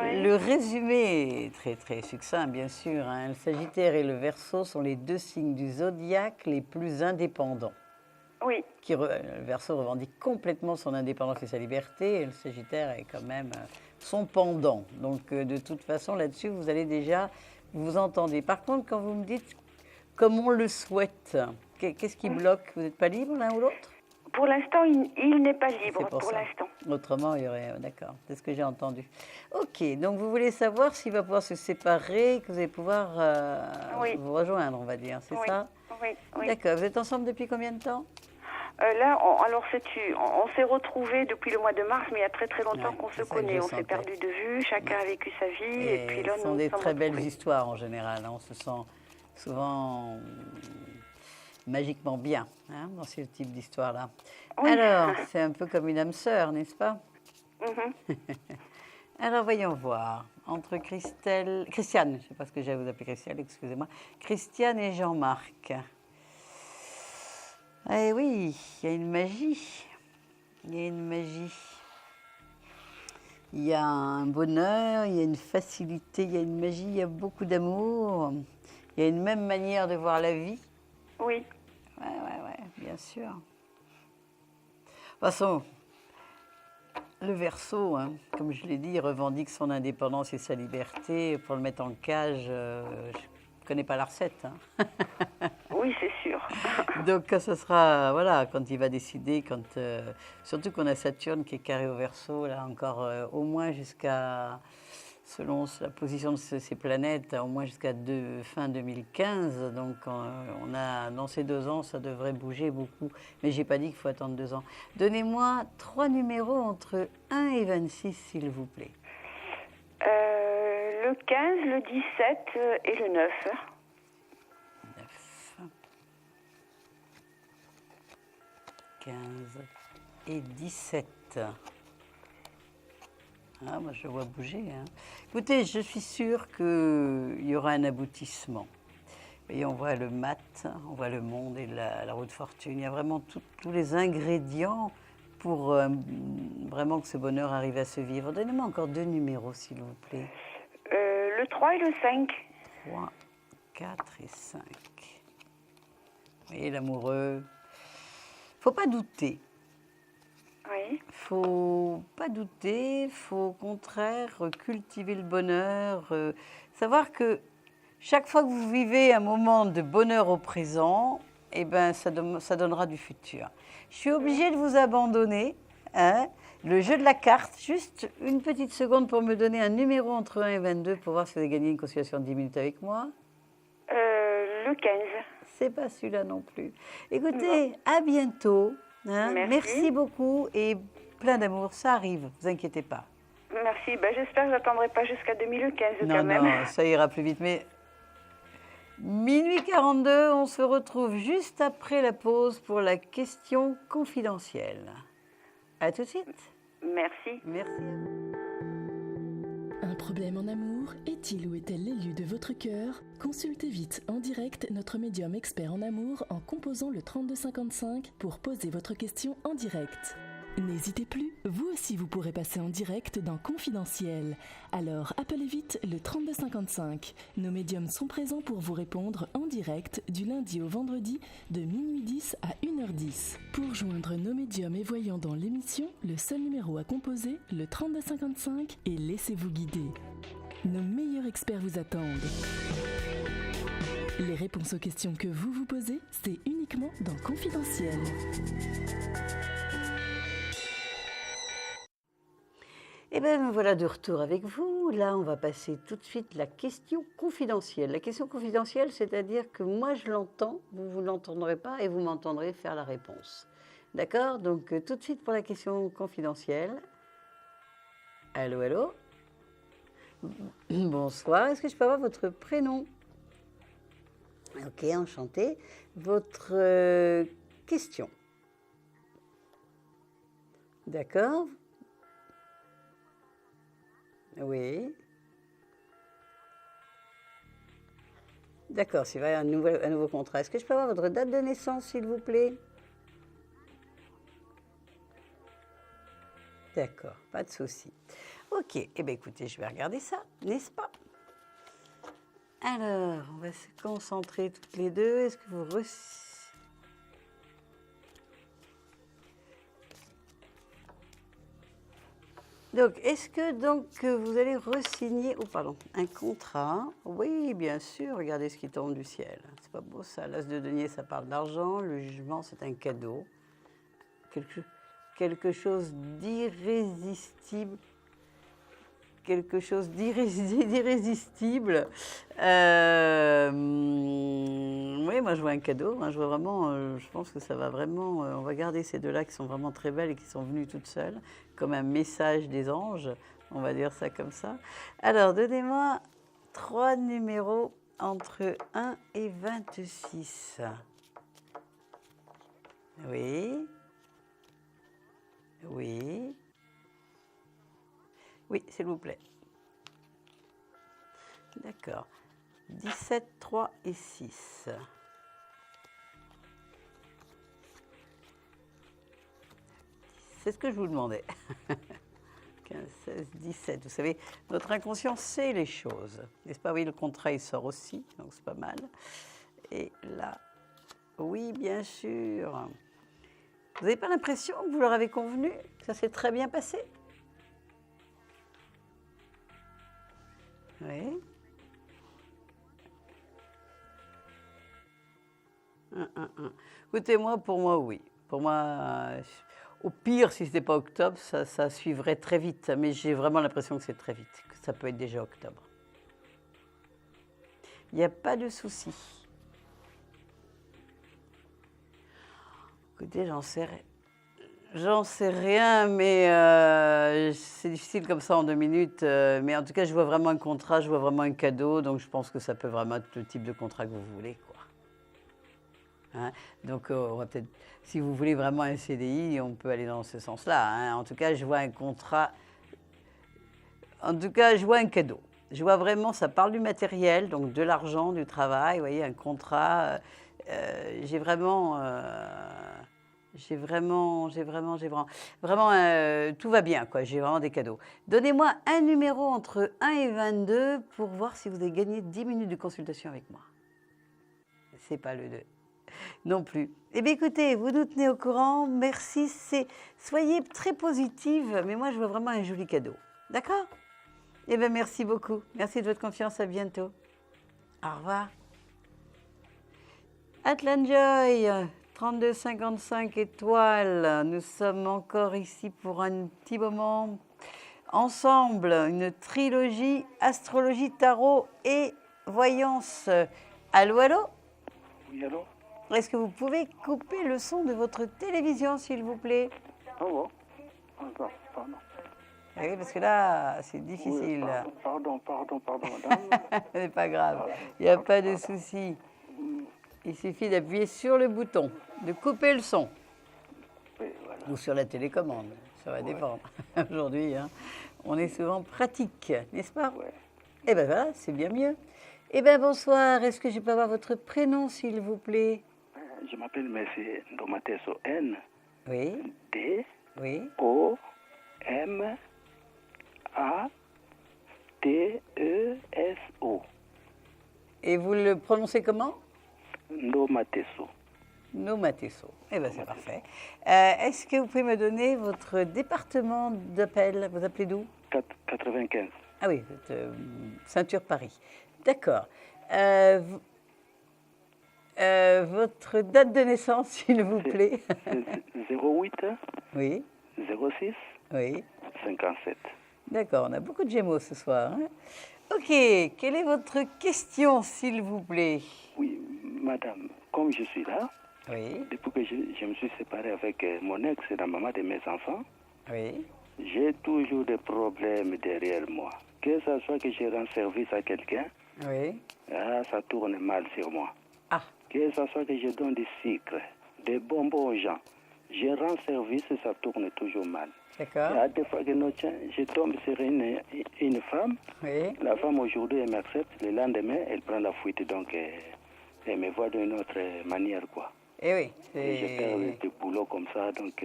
Oui. Le résumé est très très succinct, bien sûr. Hein. Le Sagittaire et le Verseau sont les deux signes du zodiaque les plus indépendants. Oui. Le Verseau revendique complètement son indépendance et sa liberté, et le Sagittaire est quand même son pendant. Donc de toute façon, là-dessus, vous allez déjà vous entendre. Par contre, quand vous me dites comme on le souhaite. Qu'est-ce qui bloque? Vous n'êtes pas libre l'un ou l'autre? Pour l'instant, il n'est pas libre, pour ça. l'instant. Autrement, il y aurait... D'accord, c'est ce que j'ai entendu. Ok, donc vous voulez savoir s'il va pouvoir se séparer, que vous allez pouvoir vous rejoindre, on va dire, c'est ça? Oui. D'accord, vous êtes ensemble depuis combien de temps? Là, on s'est retrouvés depuis le mois de mars, mais il y a très très longtemps qu'on se connaît. On s'est perdu de vue, chacun a vécu sa vie. Et puis là, ce sont des très belles histoires en général. On se sent souvent magiquement bien dans ce type d'histoire-là. Oui. Alors, c'est un peu comme une âme sœur, n'est-ce pas? Alors, voyons voir. Entre Christiane, je ne sais pas ce que j'ai à vous appeler Christiane, excusez-moi, Christiane et Jean-Marc. Eh oui, il y a une magie. Il y a une magie. Il y a un bonheur, il y a une facilité, il y a une magie, il y a beaucoup d'amour. Il y a une même manière de voir la vie. Oui. Ouais, bien sûr. De toute façon, le Verseau, comme je l'ai dit, revendique son indépendance et sa liberté. Pour le mettre en cage, je ne connais pas la recette. Oui, c'est sûr. Donc, ce sera, voilà, quand il va décider, surtout qu'on a Saturne qui est carré au Verseau, là encore au moins jusqu'à, selon la position de ces planètes, au moins jusqu'à fin 2015. Donc, on a, dans ces 2 ans, ça devrait bouger beaucoup. Mais je n'ai pas dit qu'il faut attendre 2 ans. Donnez-moi 3 numéros entre 1 et 26, s'il vous plaît. Le 15, le 17 et le 9. 15 et 17. Ah, moi, je vois bouger. Écoutez, je suis sûre qu'il y aura un aboutissement. Et on voit le mat, on voit le monde et la roue de fortune. Il y a vraiment tous les ingrédients pour vraiment que ce bonheur arrive à se vivre. Donnez-moi encore 2 numéros, s'il vous plaît. Le 3 et le 5. 3, 4 et 5. Vous voyez, l'amoureux. Faut pas douter. Oui. Faut pas douter, faut au contraire cultiver le bonheur, savoir que chaque fois que vous vivez un moment de bonheur au présent, eh ben ça donnera du futur. Je suis obligée de vous abandonner, le jeu de la carte, juste une petite seconde pour me donner un numéro entre 1 et 22 pour voir si vous avez gagné une consultation de 10 minutes avec moi. Le 15. C'est pas celui-là non plus. Écoutez, à bientôt. Merci beaucoup et plein d'amour. Ça arrive, vous inquiétez pas. Merci. J'espère que je n'attendrai pas jusqu'à 2015 quand même. Non, ça ira plus vite. Mais minuit 42, on se retrouve juste après la pause pour la question confidentielle. À tout de suite. Merci. Merci à vous. Un problème en amour? Est-il ou est-elle l'élu de votre cœur? Consultez vite en direct notre médium expert en amour en composant le 3255 pour poser votre question en direct. N'hésitez plus, vous aussi vous pourrez passer en direct dans Confidentiel. Alors appelez vite le 3255. Nos médiums sont présents pour vous répondre en direct du lundi au vendredi de minuit 10 à 1h10. Pour joindre nos médiums et voyants dans l'émission, le seul numéro à composer, le 3255 et laissez-vous guider. Nos meilleurs experts vous attendent. Les réponses aux questions que vous vous posez, c'est uniquement dans Confidentiel. Eh bien, me voilà de retour avec vous. Là, on va passer tout de suite la question confidentielle. La question confidentielle, c'est-à-dire que moi, je l'entends, vous ne l'entendrez pas et vous m'entendrez faire la réponse. D'accord? Donc, tout de suite pour la question confidentielle. Allô, allô? Bonsoir, est-ce que je peux avoir votre prénom? Ok, enchanté. Votre question? D'accord? Oui. D'accord, c'est un nouveau contrat. Est-ce que je peux avoir votre date de naissance, s'il vous plaît? D'accord, pas de souci. Ok, eh bien écoutez, je vais regarder ça, n'est-ce pas? Alors, on va se concentrer toutes les deux. Est-ce que vous Donc, est-ce que donc vous allez re-signer, un contrat? Oui, bien sûr, regardez ce qui tombe du ciel. C'est pas beau ça, l'as de denier, ça parle d'argent, le jugement, c'est un cadeau. Quelque chose d'irrésistible. Quelque chose d'irrésistible. Oui, moi je vois un cadeau. Hein, je vois vraiment, je pense que ça va vraiment. On va garder ces deux-là qui sont vraiment très belles et qui sont venues toutes seules, comme un message des anges. On va dire ça comme ça. Alors, donnez-moi 3 numéros entre 1 et 26. Oui. Oui. Oui, s'il vous plaît. D'accord. 17, 3 et 6. C'est ce que je vous demandais. 15, 16, 17. Vous savez, notre inconscient sait les choses. N'est-ce pas? Oui, le contrat, il sort aussi, donc c'est pas mal. Et là, oui, bien sûr. Vous n'avez pas l'impression que vous leur avez convenu, que ça s'est très bien passé? Oui. Écoutez, pour moi, oui. Pour moi, au pire, si ce n'était pas octobre, ça suivrait très vite. Mais j'ai vraiment l'impression que c'est très vite, que ça peut être déjà octobre. Il n'y a pas de souci. Écoutez, j'en sais rien, mais c'est difficile comme ça en 2 minutes. Mais en tout cas, je vois vraiment un contrat, je vois vraiment un cadeau. Donc, je pense que ça peut vraiment être le type de contrat que vous voulez, quoi. Hein? Donc, on va peut-être, si vous voulez vraiment un CDI, on peut aller dans ce sens-là. Hein? En tout cas, je vois un contrat. En tout cas, je vois un cadeau. Je vois vraiment, ça parle du matériel, donc de l'argent, du travail. Vous voyez, un contrat. J'ai vraiment, tout va bien, quoi. J'ai vraiment des cadeaux. Donnez-moi un numéro entre 1 et 22 pour voir si vous avez gagné 10 minutes de consultation avec moi. C'est pas le 2. Non plus. Eh bien, écoutez, vous nous tenez au courant. Merci. Soyez très positive, mais moi, je vois vraiment un joli cadeau. D'accord? Eh bien, merci beaucoup. Merci de votre confiance. À bientôt. Au revoir. Atlanjoy, 3255 étoiles. Nous sommes encore ici pour un petit moment ensemble. Une trilogie astrologie, tarot et voyance. Allô, allô? Oui, allô? Est-ce que vous pouvez couper le son de votre télévision, s'il vous plaît? Oh, pardon. Oui, parce que là, c'est difficile. Oui, pardon, madame. C'est pas grave, il n'y a pas de souci. Il suffit d'appuyer sur le bouton, de couper le son. Oui, voilà. Ou sur la télécommande, ça va dépendre. Aujourd'hui, hein, on est souvent pratique, n'est-ce pas? Ouais. Eh bien voilà, c'est bien mieux. Eh bien bonsoir, est-ce que je peux avoir votre prénom, s'il vous plaît? Je m'appelle M. Ndomateso N. Oui. D. Oui. O. M. A. T. E. S. O. Et vous le prononcez comment? Ndomateso. Ndomateso. Eh bien, c'est parfait. Est-ce que vous pouvez me donner votre département d'appel? Vous appelez d'où? 95. Ah oui, Ceinture Paris. D'accord. Votre date de naissance, s'il vous plaît? 08. Oui. 06. Oui. 57. D'accord, on a beaucoup de Gémeaux ce soir. Hein? Ok, quelle est votre question, s'il vous plaît? Oui, madame, comme je suis là, oui. Depuis que je me suis séparé avec mon ex et la maman de mes enfants, oui. J'ai toujours des problèmes derrière moi. Que ce soit que je rends service à quelqu'un, oui. Ça tourne mal sur moi. Ah. Que ce soit que je donne des sucres, des bonbons aux gens, je rends service et ça tourne toujours mal. D'accord. Il y a des fois que je tombe sur une femme. Oui. La femme aujourd'hui, elle m'accepte. Le lendemain, elle prend la fuite. Donc, elle me voit d'une autre manière, quoi. Eh oui. Et je perds du boulot comme ça, donc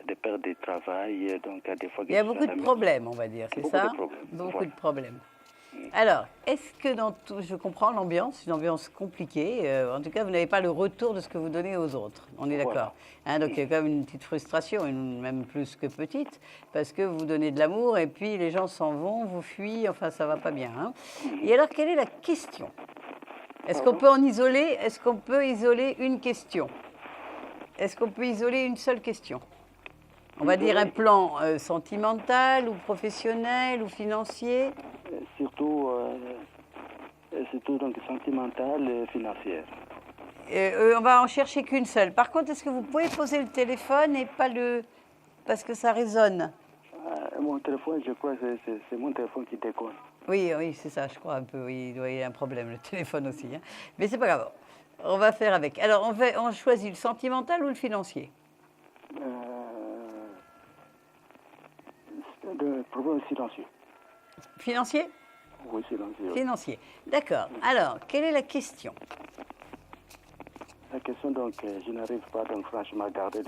de perdre du travail. Donc, à des fois, il y a beaucoup de problèmes, on va dire, c'est ça? Beaucoup de problèmes. Beaucoup de problèmes. Alors, est-ce que dans tout, je comprends l'ambiance, une ambiance compliquée. En tout cas, vous n'avez pas le retour de ce que vous donnez aux autres. On est d'accord. Hein, donc, il y a quand même une petite frustration, même plus que petite, parce que vous donnez de l'amour et puis les gens s'en vont, vous fuient. Enfin, ça va pas bien. Hein. Et alors, quelle est la question? Est-ce qu'on peut en isoler? Est-ce qu'on peut isoler une question? Est-ce qu'on peut isoler une seule question? On va dire un plan sentimental ou professionnel ou financier? Surtout donc sentimental et financière. On va en chercher qu'une seule. Par contre, est-ce que vous pouvez poser le téléphone et pas le... parce que ça résonne? Mon téléphone, je crois que c'est mon téléphone qui déconne. Oui, c'est ça, je crois un peu. Oui, il doit y avoir un problème, le téléphone aussi. Hein. Mais c'est pas grave. On va faire avec. Alors, on choisit le sentimental ou le financier? Le problème silencieux. Financier? Oui, silencieux. Financier. D'accord. Alors, quelle est la question? La question, donc, je n'arrive pas, donc, franchement, à garder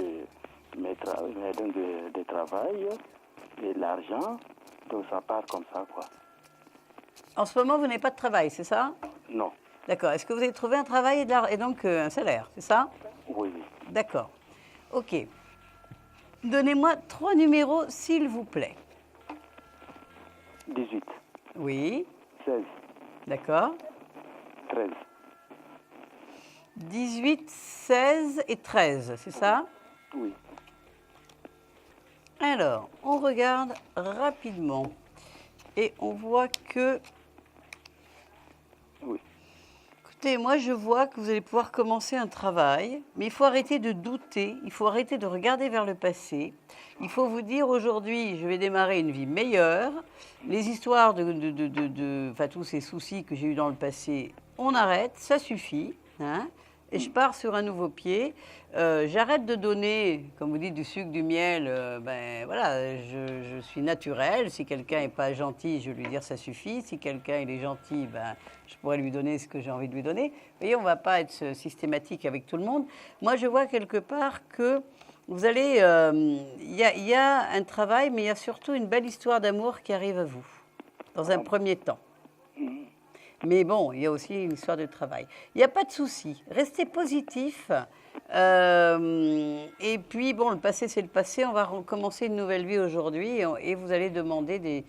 mes de travail et l'argent. Donc, ça part comme ça, quoi. En ce moment, vous n'avez pas de travail, c'est ça? Non. D'accord. Est-ce que vous avez trouvé un travail et donc un salaire, c'est ça? Oui. D'accord. OK. Donnez-moi 3 numéros, s'il vous plaît. 18. Oui. 16. D'accord. 13. 18, 16 et 13, c'est ça? Oui. Alors, on regarde rapidement et on voit que... Oui. Écoutez, moi je vois que vous allez pouvoir commencer un travail, mais il faut arrêter de douter, il faut arrêter de regarder vers le passé. Il faut vous dire aujourd'hui, je vais démarrer une vie meilleure. Les histoires enfin, tous ces soucis que j'ai eus dans le passé, on arrête, ça suffit. Hein, et je pars sur un nouveau pied. J'arrête de donner, comme vous dites, du sucre, du miel. Ben voilà, je suis naturelle. Si quelqu'un n'est pas gentil, je vais lui dire ça suffit. Si quelqu'un il est gentil, ben, je pourrais lui donner ce que j'ai envie de lui donner. Vous voyez, on ne va pas être systématique avec tout le monde. Moi, je vois quelque part que vous allez... Il y a un travail, mais il y a surtout une belle histoire d'amour qui arrive à vous, dans un premier temps. Mais bon, il y a aussi une histoire de travail. Il n'y a pas de souci. Restez positif. Et puis, bon, le passé, c'est le passé. On va recommencer une nouvelle vie aujourd'hui. Et vous allez demander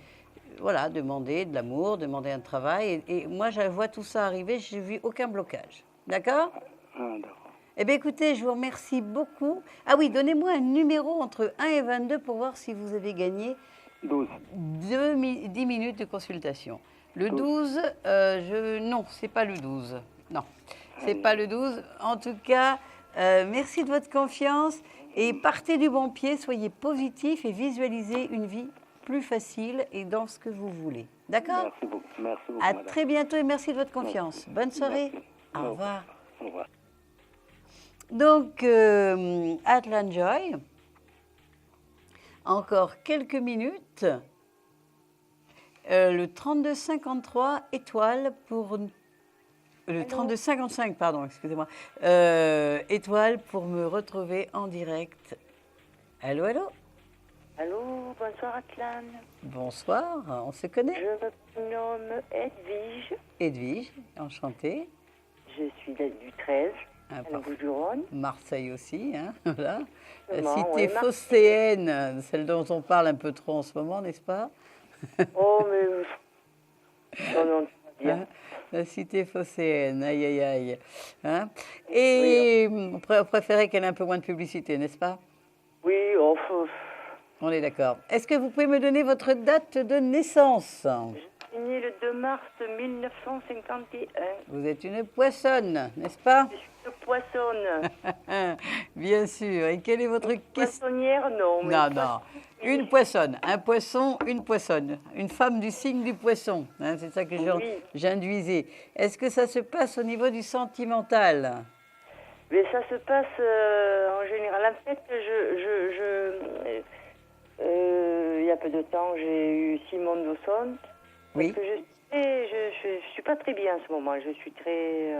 demander de l'amour, demander un travail. Et moi, je vois tout ça arriver. Je n'ai vu aucun blocage. D'accord? D'accord. Eh bien, écoutez, je vous remercie beaucoup. Ah oui, donnez-moi un numéro entre 1 et 22 pour voir si vous avez gagné 12. 10 minutes de consultation. Le 12, non, c'est pas le 12. Non, c'est pas le 12. En tout cas, merci de votre confiance et partez du bon pied, soyez positif et visualisez une vie plus facile et dans ce que vous voulez. D'accord? Merci beaucoup. Merci beaucoup, à madame. très bientôt et merci de votre confiance. Bonne soirée. Merci. Au revoir. Au revoir. Donc, Atlan Joy, encore quelques minutes. Le 32-53 étoile pour... Le 32-55, pardon, excusez-moi. Étoile pour me retrouver en direct. Allô, allô? Allô, bonsoir Atlan. Bonsoir, on se connaît? Je me nomme Edwige. Edwige, enchantée. Je suis du 13, à Bouches-du-Rhône. Marseille aussi, hein, voilà. La Exactement, cité oui, phocéenne, celle dont on parle un peu trop en ce moment, n'est-ce pas? Oh, mais... Non, bien. Hein, la cité phocéenne, aïe, aïe, aïe. Hein, et oui, on préférait qu'elle ait un peu moins de publicité, n'est-ce pas? Oui, enfin... On est d'accord. Est-ce que vous pouvez me donner votre date de naissance? Je suis née le 2 mars 1951. Vous êtes une poissonne, n'est-ce pas? Je suis une poissonne. Bien sûr. Et quelle est votre question? Poissonnière, non. Non, non. Une poissonne. Un poisson, une poissonne. Une femme du signe du poisson. Hein, c'est ça que j'induisais. Est-ce que ça se passe au niveau du sentimental? Mais ça se passe en général. En fait, il y a peu de temps, j'ai eu Simone Dawson. Oui. Parce que je suis pas très bien en ce moment. Je suis très...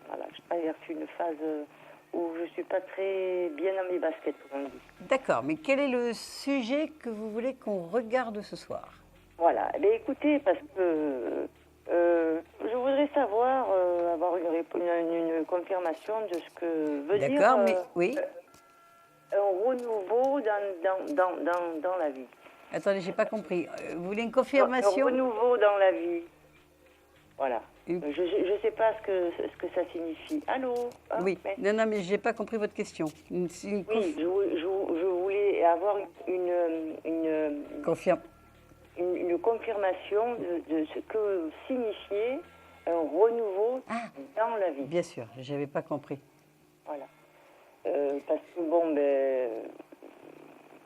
voilà, je traverse une phase où je suis pas très bien dans mes baskets, comme on dit. D'accord, mais quel est le sujet que vous voulez qu'on regarde ce soir? Voilà. Eh bien, écoutez, parce que je voudrais savoir, avoir une confirmation de ce que veut dire D'accord, mais oui. Un renouveau dans la vie. Attendez, j'ai pas compris. Vous voulez une confirmation? Un renouveau dans la vie. Voilà. Une- Je ne sais pas ce que ça signifie. Allô? Ah, Oui. mais- Non, mais j'ai pas compris votre question. Oui, je voulais avoir une confirmation de ce que signifiait un renouveau dans la vie. Bien sûr, j'avais pas compris. Voilà. Parce que bon, ben,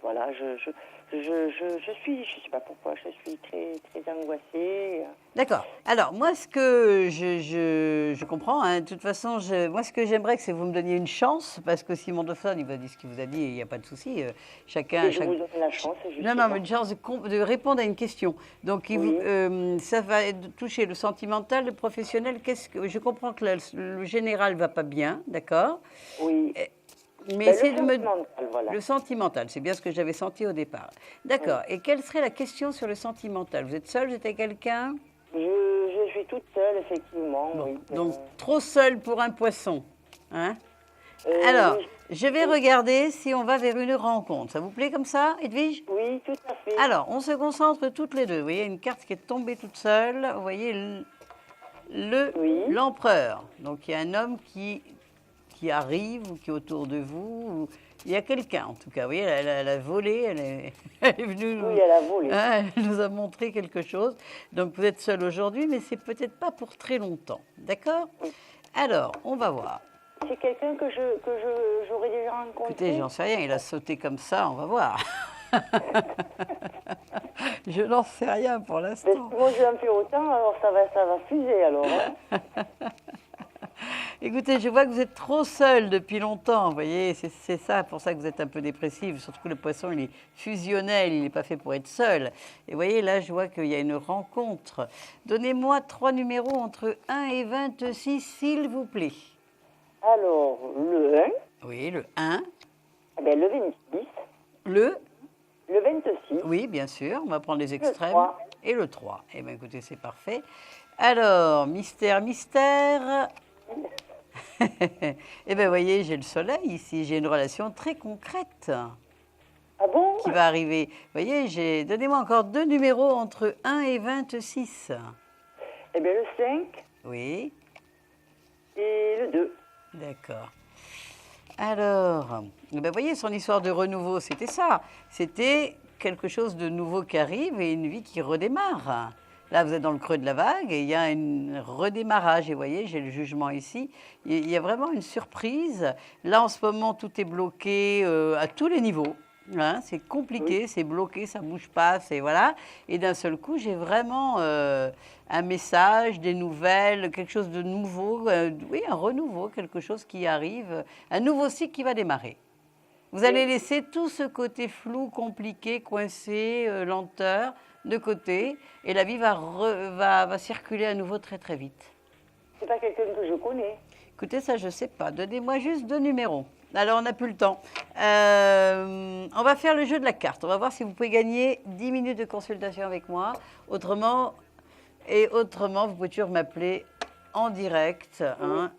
voilà, je sais pas pourquoi, je suis très, très angoissée. D'accord. Alors, moi, ce que je comprends, hein, de toute façon, moi, ce que j'aimerais, c'est que vous me donniez une chance, parce que si mon dauphin, il va dire ce qu'il vous a dit, il n'y a pas de souci. Chacun... Je vous donne la chance. Non, mais une chance de répondre à une question. Donc, ça va toucher le sentimental, le professionnel. Je comprends que le général ne va pas bien, d'accord? Oui. Mais Ben, essayez de me... voilà. Le sentimental, c'est bien ce que j'avais senti au départ. D'accord. Et quelle serait la question sur le sentimental? Vous êtes seul, vous êtes avec quelqu'un? Je suis toute seule, effectivement. Bon. Oui. Donc, trop seul pour un poisson. Hein? Alors, je vais regarder si on va vers une rencontre. Ça vous plaît comme ça, Edwige? Oui, tout à fait. Alors, on se concentre toutes les deux. Vous voyez, une carte qui est tombée toute seule. Vous voyez l'empereur. Donc, il y a un homme qui arrive ou qui est autour de vous. Il y a quelqu'un, en tout cas. Vous voyez, elle a volé, elle est venue. Oui, elle a volé. Elle nous a montré quelque chose. Donc, vous êtes seul aujourd'hui, mais c'est peut-être pas pour très longtemps. D'accord? Alors, on va voir. C'est quelqu'un que j'aurais déjà rencontré. Écoutez, j'en sais rien, il a sauté comme ça, on va voir. Je n'en sais rien pour l'instant. Moi, je l'en fais autant, alors ça va fuser, alors. Hein. Écoutez, je vois que vous êtes trop seul depuis longtemps, vous voyez, c'est ça, pour ça que vous êtes un peu dépressive. Surtout que le poisson, il est fusionnel, il n'est pas fait pour être seul. Et vous voyez, là, je vois qu'il y a une rencontre. Donnez-moi 3 numéros entre 1 et 26, s'il vous plaît. Alors, le 1. Oui, le 1. Eh bien, le 26. Le 26. Oui, bien sûr, on va prendre les extrêmes. Le 3. Et le 3. Eh bien, écoutez, c'est parfait. Alors, mystère. Eh bien, vous voyez, j'ai le soleil ici, j'ai une relation très concrète. Ah bon? Qui va arriver. Vous voyez, donnez-moi encore 2 numéros entre 1 et 26. Eh bien, le 5. Oui. Et le 2. D'accord. Alors, eh bien, vous voyez, son histoire de renouveau, c'était ça. C'était quelque chose de nouveau qui arrive et une vie qui redémarre. Là, vous êtes dans le creux de la vague et il y a un redémarrage. Et vous voyez, j'ai le jugement ici. Il y a vraiment une surprise. Là, en ce moment, tout est bloqué à tous les niveaux. Hein, c'est compliqué, c'est bloqué, ça ne bouge pas. Voilà. Et d'un seul coup, j'ai vraiment un message, des nouvelles, quelque chose de nouveau. Oui, un renouveau, quelque chose qui arrive. Un nouveau cycle qui va démarrer. Vous allez laisser tout ce côté flou, compliqué, coincé, lenteur de côté, et la vie va circuler à nouveau très très vite. C'est pas quelqu'un que je connais. Écoutez, ça je sais pas. Donnez-moi juste 2 numéros. Alors on n'a plus le temps. On va faire le jeu de la carte. On va voir si vous pouvez gagner 10 minutes de consultation avec moi. Autrement, vous pouvez toujours m'appeler en direct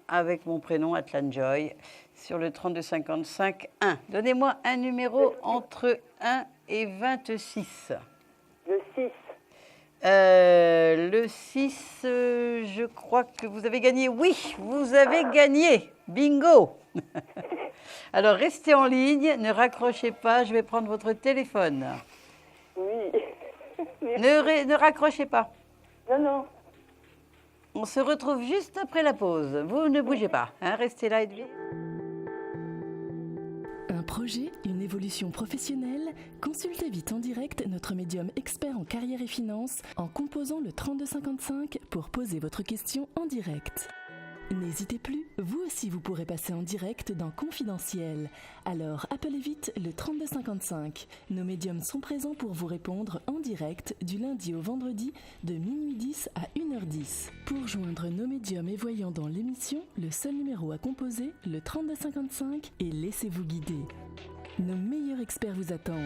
avec mon prénom Atlan Joy sur le 3255 1. Donnez-moi un numéro entre 1 et 26. Le 6. Le 6, je crois que vous avez gagné. Oui, vous avez gagné. Bingo. Alors, restez en ligne, ne raccrochez pas, je vais prendre votre téléphone. Oui. Ne raccrochez pas. Non. On se retrouve juste après la pause. Vous ne bougez pas, hein, restez là, Edwige. Un projet, une évolution professionnelle? Consultez vite en direct notre médium expert en carrière et finance en composant le 3255 pour poser votre question en direct. N'hésitez plus, vous aussi vous pourrez passer en direct dans Confidentiel. Alors appelez vite le 3255. Nos médiums sont présents pour vous répondre en direct du lundi au vendredi de minuit 10 à 1h10. Pour joindre nos médiums et voyants dans l'émission, le seul numéro à composer, le 3255, et laissez-vous guider. Nos meilleurs experts vous attendent.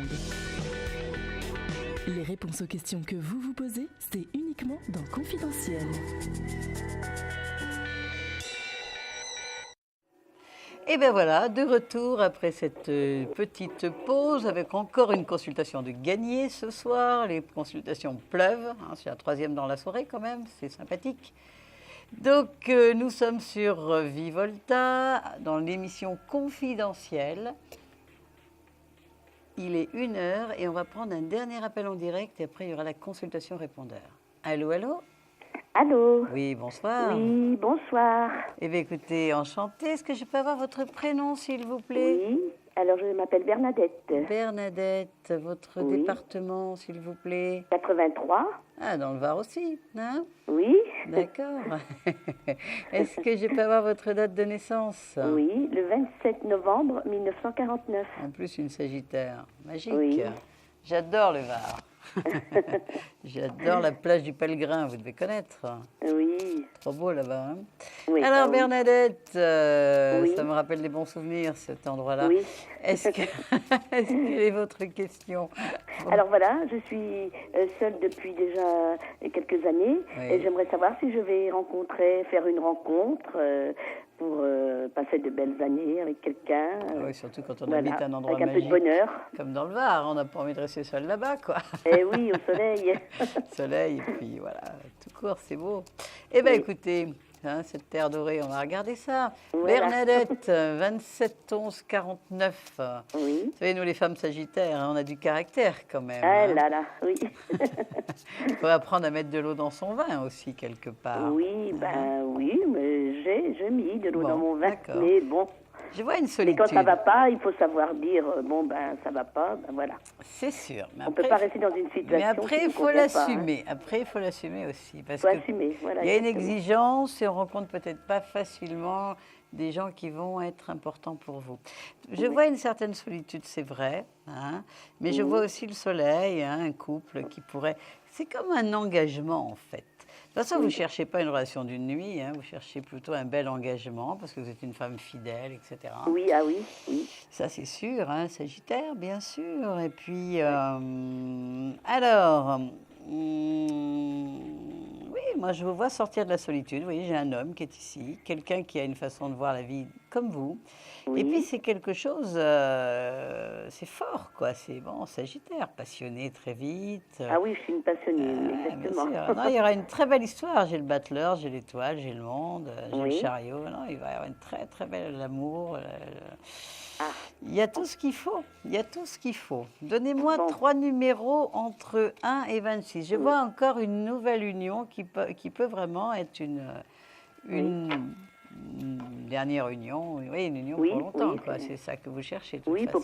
Les réponses aux questions que vous vous posez, c'est uniquement dans Confidentiel. Et bien voilà, de retour après cette petite pause avec encore une consultation de gagné ce soir. Les consultations pleuvent, hein, c'est la troisième dans la soirée quand même, c'est sympathique. Donc nous sommes sur Vivolta dans l'émission Confidentiel. Il est 1h et on va prendre un dernier appel en direct et après il y aura la consultation répondeur. Allô, allô? Allô? Oui, bonsoir. Oui, bonsoir. Eh bien, écoutez, enchantée. Est-ce que je peux avoir votre prénom, s'il vous plaît? Oui, alors je m'appelle Bernadette. Bernadette, votre département, s'il vous plaît? 83. Ah, dans le Var aussi, hein? Oui. D'accord. Est-ce que je peux avoir votre date de naissance? Oui, le 27 novembre 1949. En plus, une Sagittaire. Magique. Oui. J'adore le Var. J'adore la plage du Pellegrin, vous devez connaître. Oui. Trop beau là-bas. Hein? Oui, alors Bernadette, oui. ça me rappelle des bons souvenirs cet endroit-là. Oui. Quelle est votre question? Alors voilà, je suis seule depuis déjà quelques années et j'aimerais savoir si je vais faire une rencontre pour passer de belles années avec quelqu'un. Oui, surtout quand on habite un endroit avec un magique. Peu de bonheur. Comme dans le Var, on n'a pas envie de rester seul là-bas, quoi. Eh oui, au soleil. Soleil, et puis voilà, tout court, c'est beau. Eh bien, écoutez, hein, cette terre dorée, on va regarder ça. Voilà. Bernadette, 27 11 49. Oui. Vous savez, nous, les femmes sagittaires, hein, on a du caractère quand même. Ah hein. là là, oui. Il faut apprendre à mettre de l'eau dans son vin aussi, quelque part. Oui, oui, mais j'ai mis de l'eau dans mon vin, mais bon. Je vois une solitude. Mais quand ça va pas, il faut savoir dire, ça va pas, voilà. C'est sûr. Mais on ne peut pas rester dans une situation. Mais après, il faut l'assumer. Hein. Après, il faut l'assumer aussi. Parce qu'il y a une exigence et on rencontre peut-être pas facilement des gens qui vont être importants pour vous. Je vois une certaine solitude, c'est vrai, hein, mais je vois aussi le soleil, hein, un couple qui pourrait... C'est comme un engagement, en fait. De toute façon, vous ne cherchez pas une relation d'une nuit, hein, vous cherchez plutôt un bel engagement parce que vous êtes une femme fidèle, etc. Oui, ah oui, oui. Ça, c'est sûr, hein, Sagittaire, bien sûr. Et puis, alors, oui, moi, je vous vois sortir de la solitude. Vous voyez, j'ai un homme qui est ici, quelqu'un qui a une façon de voir la vie comme vous. Oui. Et puis, c'est quelque chose, c'est fort, quoi. C'est bon, Sagittaire, passionné très vite. Ah oui, je suis une passionnée, exactement. Non, il y aura une très belle histoire. J'ai le battleur, j'ai l'étoile, j'ai le monde, j'ai le chariot. Non, il va y avoir une très, très belle amour. Il y a tout ce qu'il faut. Il y a tout ce qu'il faut. Donnez-moi 3 numéros entre 1 et 26. Je vois encore une nouvelle union qui peut vraiment être une dernière union. Oui, une union pour longtemps. C'est ça que vous cherchez. Oui, pour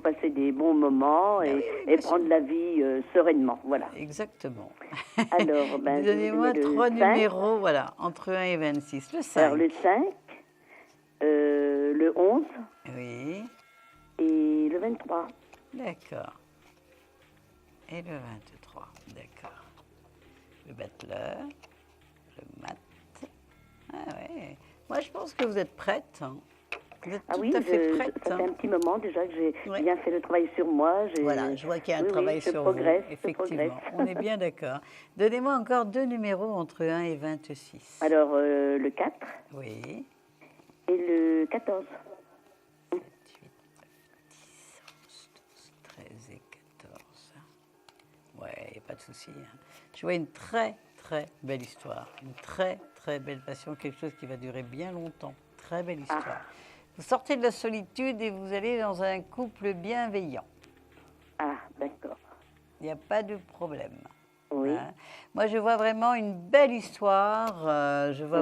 passer des bons moments et prendre la vie sereinement. Voilà. Exactement. Alors, donnez-moi 3 numéros entre 1 et 26. Le 5. Alors, le 5. Le 11. Oui. Et le 23. D'accord. Et le 23. D'accord. Le battleur. Le mat. Ah ouais. Moi, je pense que vous êtes prête. Vous êtes tout à fait prête. Ça fait un petit moment déjà que j'ai bien fait le travail sur moi. Voilà, je vois qu'il y a un travail sur vous. Effectivement, on est bien d'accord. Donnez-moi encore 2 numéros entre 1 et 26. Alors, le 4. Oui. Et le 14. 7, 8, 9, 10, 11, 12, 13 et 14. Ouais, pas de souci. Hein. Je vois une très, très belle histoire. Une très, très belle passion. Quelque chose qui va durer bien longtemps. Très belle histoire. Vous sortez de la solitude et vous allez dans un couple bienveillant. Ah, d'accord. Il n'y a pas de problème. Oui. Hein. Moi, je vois vraiment une belle histoire. Je vois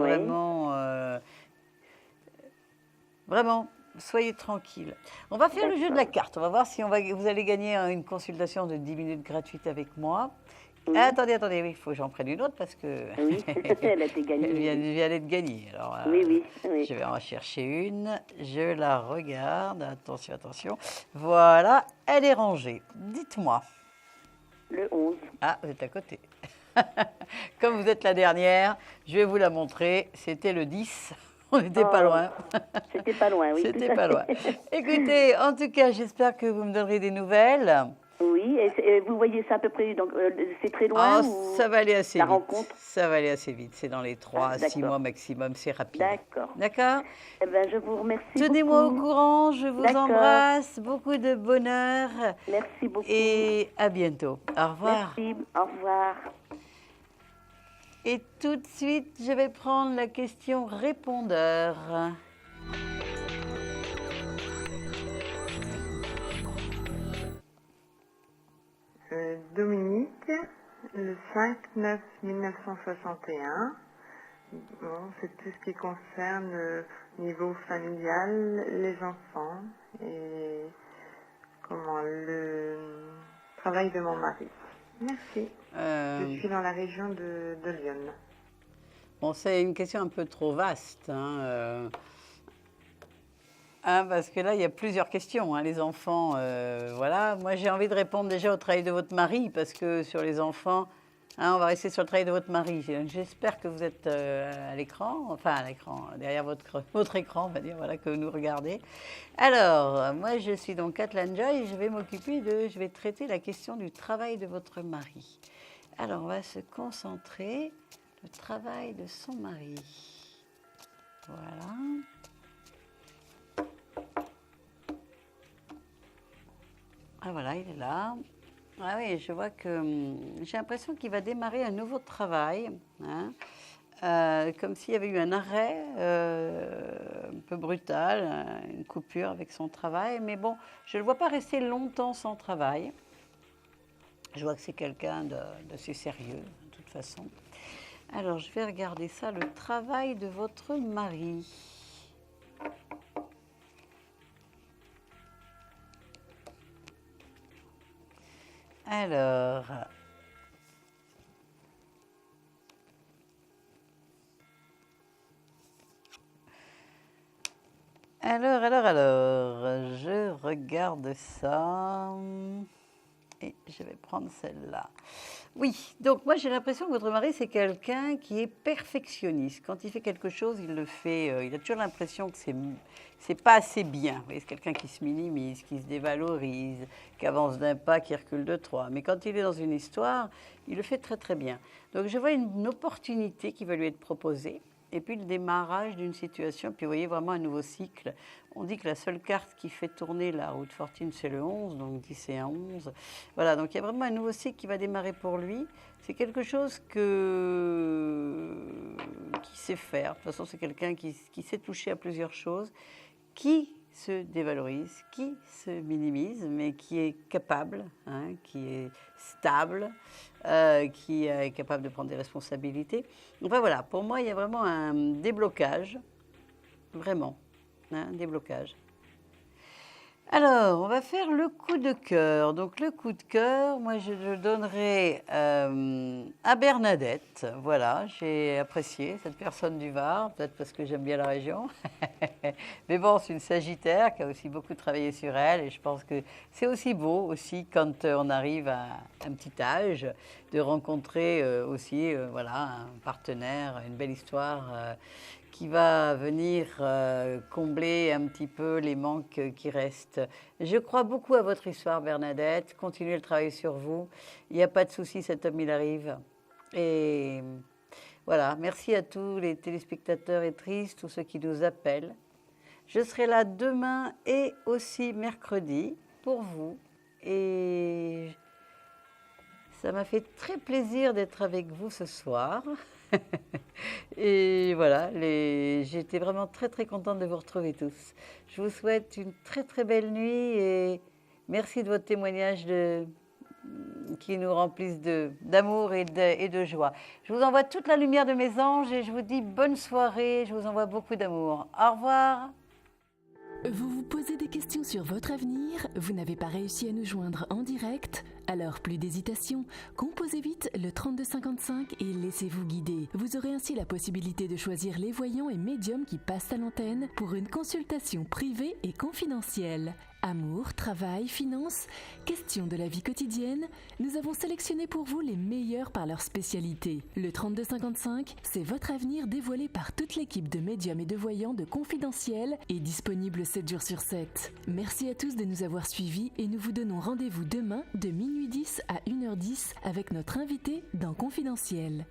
vraiment, soyez tranquille. On va faire le jeu de la carte. On va voir si vous allez gagner une consultation de 10 minutes gratuite avec moi. Oui. Attendez, oui, il faut que j'en prenne une autre parce que oui. Elle a été gagnée. Elle vient d'être gagnée. Alors, oui. Je vais en chercher une. Je la regarde. Attention. Voilà, elle est rangée. Dites-moi. Le 11. Ah, vous êtes à côté. Comme vous êtes la dernière, je vais vous la montrer. C'était le 10. On n'était pas loin. C'était pas loin, oui. C'était pas loin. Écoutez, en tout cas, j'espère que vous me donnerez des nouvelles. Oui, et vous voyez ça à peu près, donc c'est très loin ça va aller assez la vite. rencontre? Ça va aller assez vite. C'est dans les 3 à 6 mois maximum, c'est rapide. D'accord. D'accord. Eh ben, je vous remercie Tenez-moi au beaucoup. courant, je vous embrasse, beaucoup de bonheur. Merci beaucoup. Et à bientôt. Au revoir. Merci, au revoir. Et tout de suite, je vais prendre la question répondeur. Dominique, le 5/9/1961. Bon, c'est tout ce qui concerne le niveau familial, les enfants et le travail de mon mari. Merci. Je suis dans la région de Lyon. Bon, c'est une question un peu trop vaste, parce que là, il y a plusieurs questions. Les enfants, voilà. Moi, j'ai envie de répondre déjà au travail de votre mari, parce que sur les enfants, on va rester sur le travail de votre mari. J'espère que vous êtes à l'écran, derrière votre écran, on va dire, voilà, que vous nous regardez. Alors, moi, je suis donc Katlanja et je vais traiter la question du travail de votre mari. Alors, on va se concentrer le travail de son mari. Voilà. Ah voilà, il est là. Ah oui, je vois que j'ai l'impression qu'il va démarrer un nouveau travail, comme s'il y avait eu un arrêt un peu brutal, une coupure avec son travail. Mais bon, je ne le vois pas rester longtemps sans travail. Je vois que c'est quelqu'un d'assez sérieux, de toute façon. Alors, je vais regarder ça, le travail de votre mari. Alors, je regarde ça et je vais prendre celle-là. Oui, donc moi j'ai l'impression que votre mari c'est quelqu'un qui est perfectionniste. Quand il fait quelque chose, il le fait, il a toujours l'impression que c'est pas assez bien. Vous voyez, c'est quelqu'un qui se minimise, qui se dévalorise, qui avance d'un pas, qui recule de 3. Mais quand il est dans une histoire, il le fait très très bien. Donc je vois une opportunité qui va lui être proposée. Et puis le démarrage d'une situation, puis vous voyez vraiment un nouveau cycle. On dit que la seule carte qui fait tourner la roue de fortune, c'est le 11, donc 10 et 11. Voilà, donc il y a vraiment un nouveau cycle qui va démarrer pour lui. C'est quelque chose qu'il sait faire. De toute façon, c'est quelqu'un qui sait toucher à plusieurs choses, qui se dévalorise, qui se minimise, mais qui est capable, qui est stable, qui est capable de prendre des responsabilités. Enfin voilà, pour moi, il y a vraiment un déblocage, vraiment, un déblocage. Alors, on va faire le coup de cœur. Donc, le coup de cœur, moi, je le donnerai à Bernadette. Voilà, j'ai apprécié cette personne du Var, peut-être parce que j'aime bien la région. Mais bon, c'est une Sagittaire qui a aussi beaucoup travaillé sur elle. Et je pense que c'est aussi beau, aussi, quand on arrive à un petit âge, de rencontrer aussi voilà, un partenaire, une belle histoire qui va venir combler un petit peu les manques qui restent. Je crois beaucoup à votre histoire, Bernadette. Continuez le travail sur vous. Il n'y a pas de souci, cet homme, il arrive. Et voilà, merci à tous les téléspectateurs et tristes, tous ceux qui nous appellent. Je serai là demain et aussi mercredi pour vous. Et ça m'a fait très plaisir d'être avec vous ce soir. Et voilà, j'étais vraiment très très contente de vous retrouver tous. Je vous souhaite une très très belle nuit et merci de votre témoignage qui nous remplissent d'amour et de joie. Je vous envoie toute la lumière de mes anges et je vous dis bonne soirée. Je vous envoie beaucoup d'amour. Au revoir. Vous vous posez des questions sur votre avenir? Vous n'avez pas réussi à nous joindre en direct? Alors plus d'hésitation, composez vite le 3255 et laissez-vous guider. Vous aurez ainsi la possibilité de choisir les voyants et médiums qui passent à l'antenne pour une consultation privée et confidentielle. Amour, travail, finances, questions de la vie quotidienne, nous avons sélectionné pour vous les meilleurs par leur spécialité. Le 3255, c'est votre avenir dévoilé par toute l'équipe de médiums et de voyants de Confidentiel et disponible 7 jours sur 7. Merci à tous de nous avoir suivis et nous vous donnons rendez-vous demain de minuit 10 à 1h10 avec notre invité dans Confidentiel.